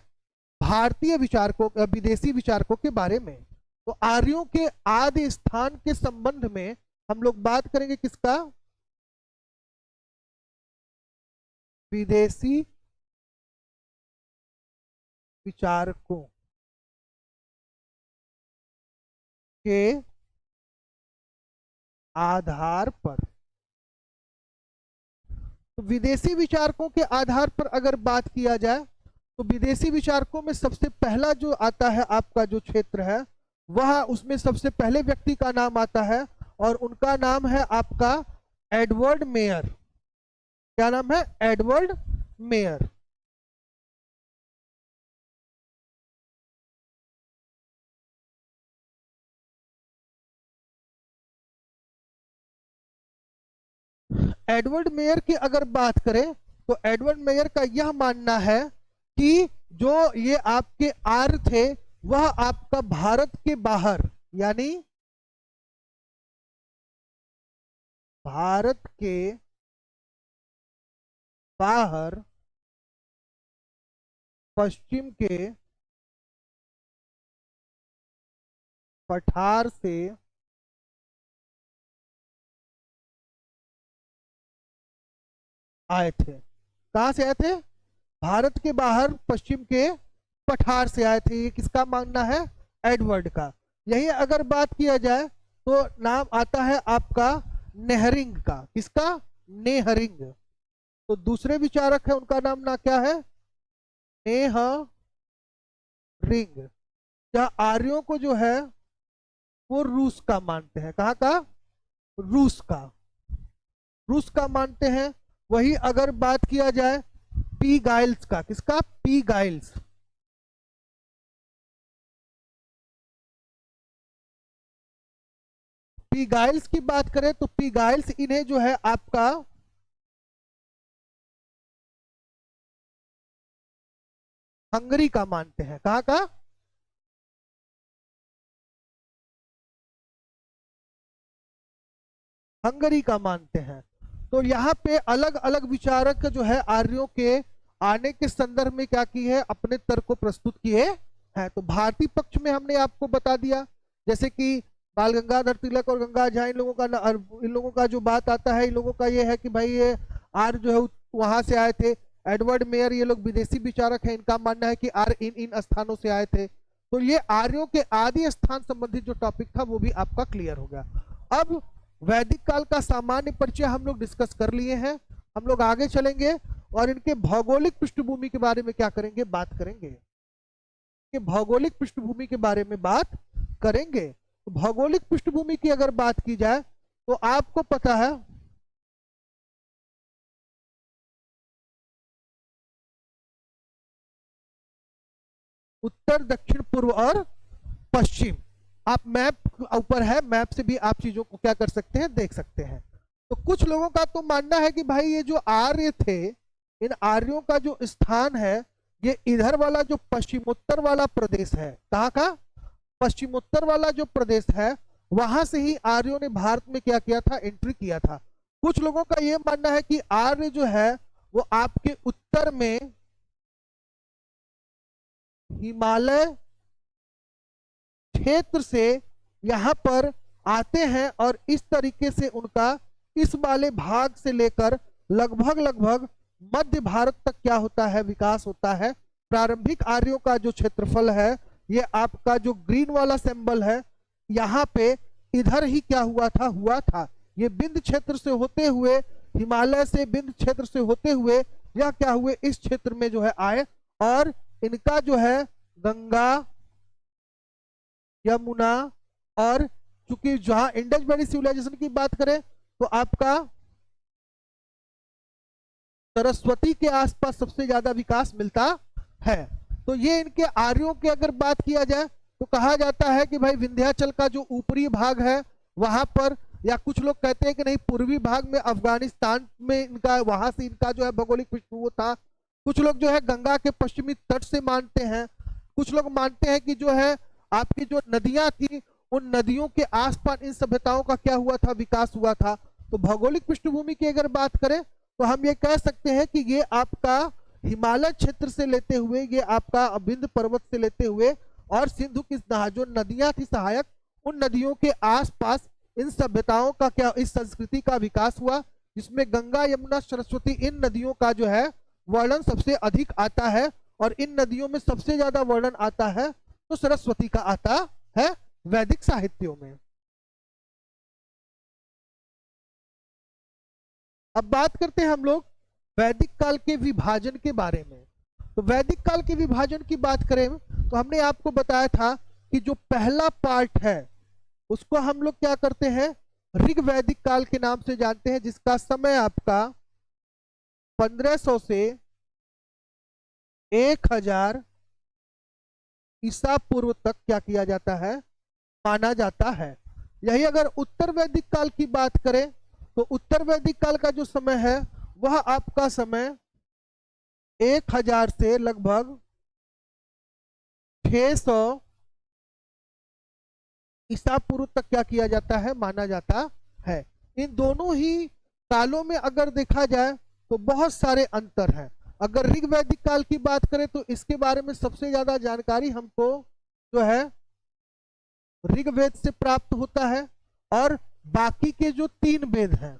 भारतीय विचारकों, विदेशी विचारकों के बारे में। तो आर्यों के आदि स्थान के संबंध में हम लोग बात करेंगे। किसका? विदेशी विचारकों के आधार पर। तो विदेशी विचारकों के आधार पर अगर बात किया जाए तो विदेशी विचारकों में सबसे पहला जो आता है आपका जो क्षेत्र है वह, उसमें सबसे पहले व्यक्ति का नाम आता है और उनका नाम है आपका एडवर्ड मेयर। क्या नाम है? Edward mayor. एडवर्ड मेयर की अगर बात करें तो एडवर्ड मेयर का यह मानना है कि जो ये आपके आर्य थे वह आपका भारत के बाहर, यानी भारत के बाहर पश्चिम के पठार से आए थे। कहां से आए थे? भारत के बाहर पश्चिम के पठार से आए थे। ये किसका मानना है? एडवर्ड का। यही अगर बात किया जाए तो नाम आता है आपका नेहरिंग का। किसका? नेहरिंग। तो दूसरे विचारक है, उनका नाम ना क्या है? नेह रिंग। क्या आर्यों को जो है वो रूस का मानते हैं, कहाँ का, रूस का, रूस का मानते हैं। वही अगर बात किया जाए पी गाइल्स का, किसका, पी गाइल्स, पी गाइल्स की बात करें तो पी गाइल्स इन्हें जो है आपका हंगरी का मानते हैं, कहाँ का, हंगरी का मानते हैं। तो यहाँ पे अलग अलग विचारक जो है आर्यों के आने के संदर्भ में क्या की है, अपने तर्क को प्रस्तुत किए हैं। तो भारतीय पक्ष में हमने आपको बता दिया, जैसे कि बाल गंगाधर तिलक और गंगा झा, इन लोगों का जो बात आता है, इन लोगों का ये है कि भाई ये आर्य जो है वहां से आए थे। एडवर्ड मेयर, ये लोग विदेशी विचारक हैं, इनका मानना है कि आर्य इन इन स्थानों से आए थे। तो ये आर्यों के आदि स्थान संबंधित जो टॉपिक था वो भी आपका क्लियर हो गया। अब वैदिक काल का सामान्य परिचय हम लोग डिस्कस कर लिए हैं। हम लोग आगे चलेंगे और इनके भौगोलिक पृष्ठभूमि के बारे में क्या करेंगे, बात करेंगे, कि भौगोलिक पृष्ठभूमि के बारे में बात करेंगे। तो भौगोलिक पृष्ठभूमि की अगर बात की जाए तो आपको पता है उत्तर, दक्षिण, पूर्व और पश्चिम। आप मैप ऊपर है, मैप से भी आप चीजों को क्या कर सकते हैं, देख सकते हैं। तो कुछ लोगों का तो मानना है कि भाई ये जो आर्य थे, इन आर्यों का जो स्थान है ये इधर वाला जो पश्चिमोत्तर वाला प्रदेश है, कहाँ का, पश्चिमोत्तर वाला जो प्रदेश है, वहां से ही आर्यों ने भारत में क्या किया था, एंट्री किया था। कुछ लोगों का यह मानना है कि आर्य जो है वो आपके उत्तर में हिमालय क्षेत्र से यहाँ पर आते हैं और इस तरीके से उनका इस वाले भाग से लेकर लगभग लगभग मध्य भारत तक क्या होता है, विकास होता है। प्रारंभिक आर्यों का जो क्षेत्रफल है, ये आपका जो ग्रीन वाला सिंबल है, यहाँ पे इधर ही क्या हुआ था ये बिंद क्षेत्र से होते हुए, हिमालय से बिंद क्षेत्र से होते हुए यह क्या हुए, इस क्षेत्र में जो है आए। और इनका जो है गंगा, यमुना, और चूंकि जहां इंडस वैली सिविलाइजेशन की बात करें तो आपका सरस्वती के आसपास सबसे ज्यादा विकास मिलता है। तो ये इनके आर्यों की अगर बात किया जाए तो कहा जाता है कि भाई विंध्याचल का जो ऊपरी भाग है वहां पर, या कुछ लोग कहते हैं कि नहीं पूर्वी भाग में अफगानिस्तान में इनका, वहां से इनका जो है भौगोलिक पृष्ठभूमि था। कुछ लोग जो है गंगा के पश्चिमी तट से मानते हैं। कुछ लोग मानते हैं कि जो है आपकी जो नदियां थी उन नदियों के आसपास इन सभ्यताओं का क्या हुआ था, विकास हुआ था। तो भौगोलिक पृष्ठभूमि की अगर बात करें तो हम ये कह सकते हैं कि ये आपका हिमालय क्षेत्र से लेते हुए, ये आपका विंध्य पर्वत से लेते हुए और सिंधु की जो नदियां थी सहायक, उन नदियों के आसपास इन सभ्यताओं का क्या, इस संस्कृति का विकास हुआ, जिसमें गंगा, यमुना, सरस्वती, इन नदियों का जो है वर्णन सबसे अधिक आता है। और इन नदियों में सबसे ज्यादा वर्णन आता है तो सरस्वती का आता है वैदिक साहित्यों में। अब बात करते हैं हम लोग वैदिक काल के विभाजन के बारे में। तो वैदिक काल के विभाजन की बात करें तो हमने आपको बताया था कि जो पहला पार्ट है उसको हम लोग क्या करते हैं, ऋग वैदिक काल के नाम से जानते हैं, जिसका समय आपका 1500 से 1000 ईसा पूर्व तक क्या किया जाता है, माना जाता है। यही अगर उत्तर वैदिक काल की बात करें तो उत्तर वैदिक काल का जो समय है वह आपका समय 1000 से लगभग 600 ईसा पूर्व तक क्या किया जाता है, माना जाता है। इन दोनों ही कालों में अगर देखा जाए तो बहुत सारे अंतर हैं। अगर ऋग वैदिक काल की बात करें तो इसके बारे में सबसे ज्यादा जानकारी हमको जो है ऋग्वेद से प्राप्त होता है, और बाकी के जो 3 वेद हैं,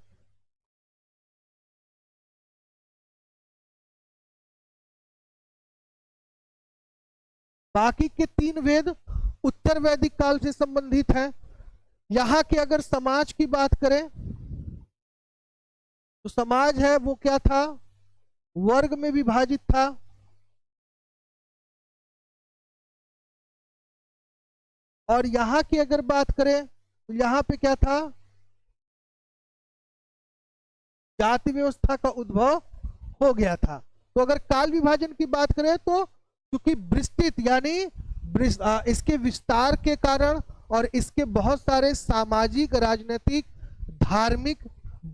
बाकी के 3 वेद उत्तर वैदिक काल से संबंधित हैं। यहाँ के अगर समाज की बात करें तो समाज है वो क्या था, वर्ग में विभाजित था। और यहाँ की अगर बात करें तो यहाँ पे क्या था, जाति व्यवस्था का उद्भव हो गया था। तो अगर काल विभाजन की बात करें तो क्योंकि विस्तृत यानी इसके विस्तार के कारण और इसके बहुत सारे सामाजिक, राजनीतिक, धार्मिक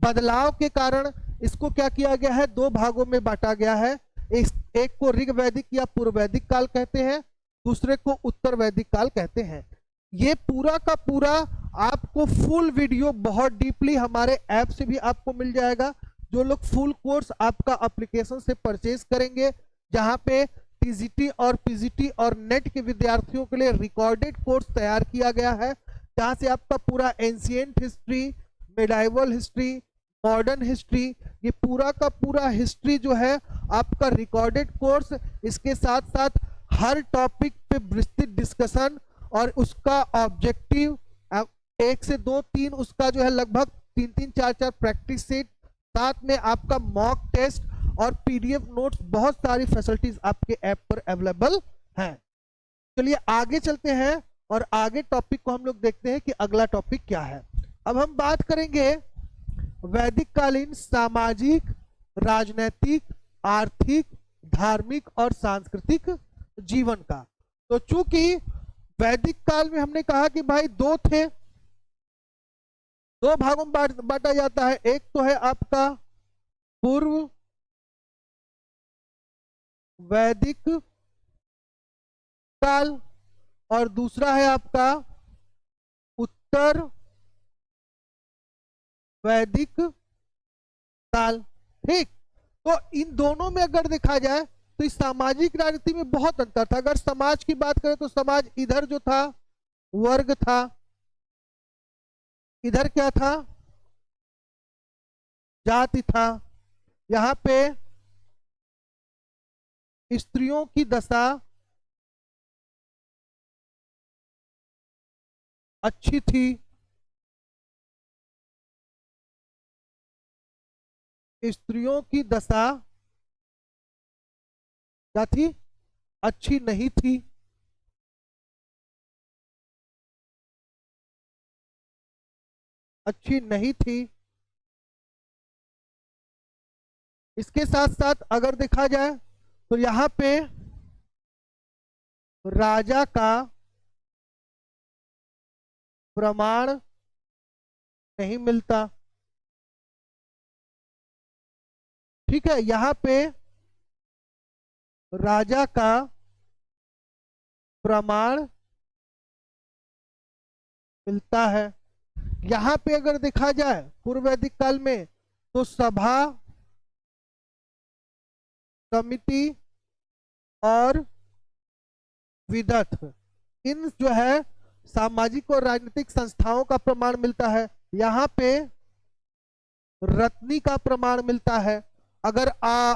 बदलाव के कारण इसको क्या किया गया है, दो भागों में बांटा गया है। एक को ऋग वैदिक या पूर्व वैदिक काल कहते हैं, दूसरे को उत्तर वैदिक काल कहते हैं। ये पूरा का पूरा आपको फुल वीडियो बहुत डीपली हमारे ऐप से भी आपको मिल जाएगा। जो लोग फुल कोर्स आपका एप्लीकेशन से परचेज करेंगे, जहां पे टीजीटी और पीजीटी और नेट के विद्यार्थियों के लिए रिकॉर्डेड कोर्स तैयार किया गया है, जहां से आपका पूरा ancient history, medieval history, modern history, ये पूरा का पूरा हिस्ट्री जो है आपका रिकॉर्डेड कोर्स, इसके साथ साथ हर टॉपिक पे विस्तृत डिस्कशन और उसका ऑब्जेक्टिव 1 से 2 3 उसका जो है लगभग 3 4 प्रैक्टिस सेट, साथ में आपका मॉक टेस्ट और पीडीएफ नोट्स, बहुत सारी फैसिलिटीज आपके ऐप पर अवेलेबल हैं। चलिए आगे चलते हैं और आगे टॉपिक को हम लोग देखते हैं कि अगला टॉपिक क्या है। अब हम बात करेंगे वैदिक कालीन सामाजिक, राजनैतिक, आर्थिक, धार्मिक और सांस्कृतिक जीवन का। तो चूंकि वैदिक काल में हमने कहा कि भाई दो थे, दो भागों में बांटा जाता है। एक तो है आपका पूर्व वैदिक काल और दूसरा है आपका उत्तर वैदिक काल। ठीक, तो इन दोनों में अगर देखा जाए तो इस सामाजिक राजनीति में बहुत अंतर था। अगर समाज की बात करें तो समाज इधर जो था वर्ग था, इधर क्या था, जाति था। यहां पे स्त्रियों की दशा अच्छी थी, स्त्रियों की दशा क्या थी, अच्छी नहीं थी। अच्छी नहीं थी। इसके साथ साथ अगर देखा जाए तो यहां पे राजा का प्रमाण नहीं मिलता। ठीक है, यहां पे राजा का प्रमाण मिलता है। यहां पे अगर देखा जाए पूर्व वैदिक काल में तो सभा, समिति और विदथ, इन जो है सामाजिक और राजनीतिक संस्थाओं का प्रमाण मिलता है। यहाँ पे रत्नी का प्रमाण मिलता है। अगर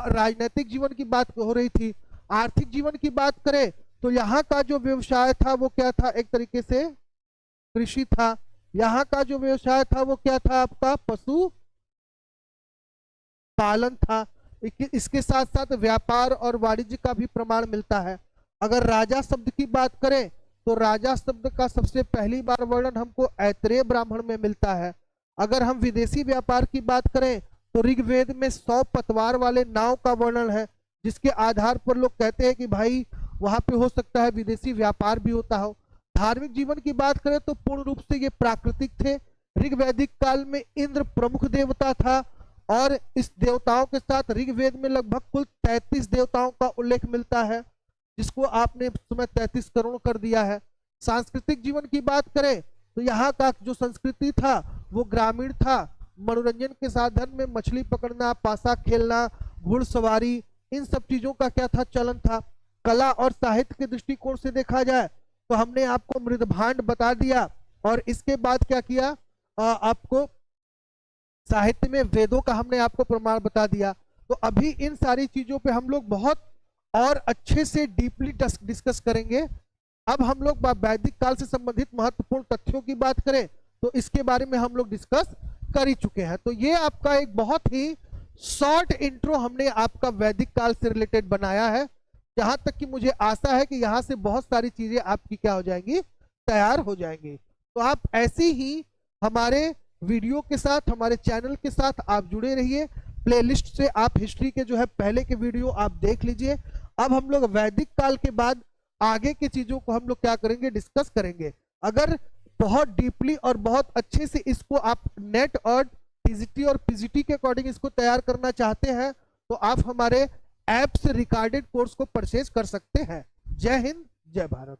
राजनीतिक जीवन की बात हो रही थी, आर्थिक जीवन की बात करें तो यहाँ का जो व्यवसाय था वो क्या था, एक तरीके से कृषि था। यहाँ का जो व्यवसाय था वो क्या था, आपका पशु पालन था। इसके साथ साथ व्यापार और वाणिज्य का भी प्रमाण मिलता है। अगर राजा शब्द की बात करें तो राजा शब्द का सबसे पहली बार वर्णन हमको ऐतरेय ब्राह्मण में मिलता है। अगर हम विदेशी व्यापार की बात करें तो ऋग्वेद में 100 पतवार वाले नाव का वर्णन है, जिसके आधार पर लोग कहते हैं कि भाई वहां पे हो सकता है विदेशी व्यापार भी होता हो। धार्मिक जीवन की बात करें तो पूर्ण रूप से ये प्राकृतिक थे। ऋग्वैदिक काल में इंद्र प्रमुख देवता था और इस देवताओं के साथ ऋग्वेद में लगभग कुल 33 देवताओं का उल्लेख मिलता है, जिसको आपने समय 33 करोड़ कर दिया है। सांस्कृतिक जीवन की बात करें तो यहाँ का जो संस्कृति था वो ग्रामीण था। मनोरंजन के साधन में मछली पकड़ना, पासा खेलना, घुड़सवारी, इन सब चीजों का क्या था, चलन था। कला और साहित्य के दृष्टिकोण से देखा जाए तो हमने आपको मृदभांड बता दिया और इसके बाद क्या किया, आपको साहित्य में वेदों का हमने आपको प्रमाण बता दिया। तो अभी इन सारी चीजों पे हम लोग बहुत और अच्छे से डीपली डिस्कस करेंगे। अब हम लोग वैदिक काल से संबंधित महत्वपूर्ण तथ्यों की बात करें तो इसके बारे में हम लोग डिस्कस कर ही चुके हैं। तो ये आपका एक बहुत ही शॉर्ट इंट्रो हमने आपका वैदिक काल से रिलेटेड बनाया है। जहां तक कि मुझे आशा है कि यहाँ से बहुत सारी चीजें आपकी क्या हो जाएंगी, तैयार हो जाएंगे। तो आप ऐसे ही हमारे वीडियो के साथ, हमारे चैनल के साथ आप जुड़े रहिए। प्लेलिस्ट से आप हिस्ट्री के जो है पहले के वीडियो आप देख लीजिए। अब हम लोग वैदिक काल के बाद आगे की चीजों को हम लोग क्या करेंगे, डिस्कस करेंगे। अगर बहुत डीपली और बहुत अच्छे से इसको आप नेट और टीजीटी और पीजीटी के अकॉर्डिंग इसको तैयार करना चाहते हैं तो आप हमारे ऐप से रिकॉर्डेड कोर्स को परचेज कर सकते हैं। जय हिंद, जय भारत।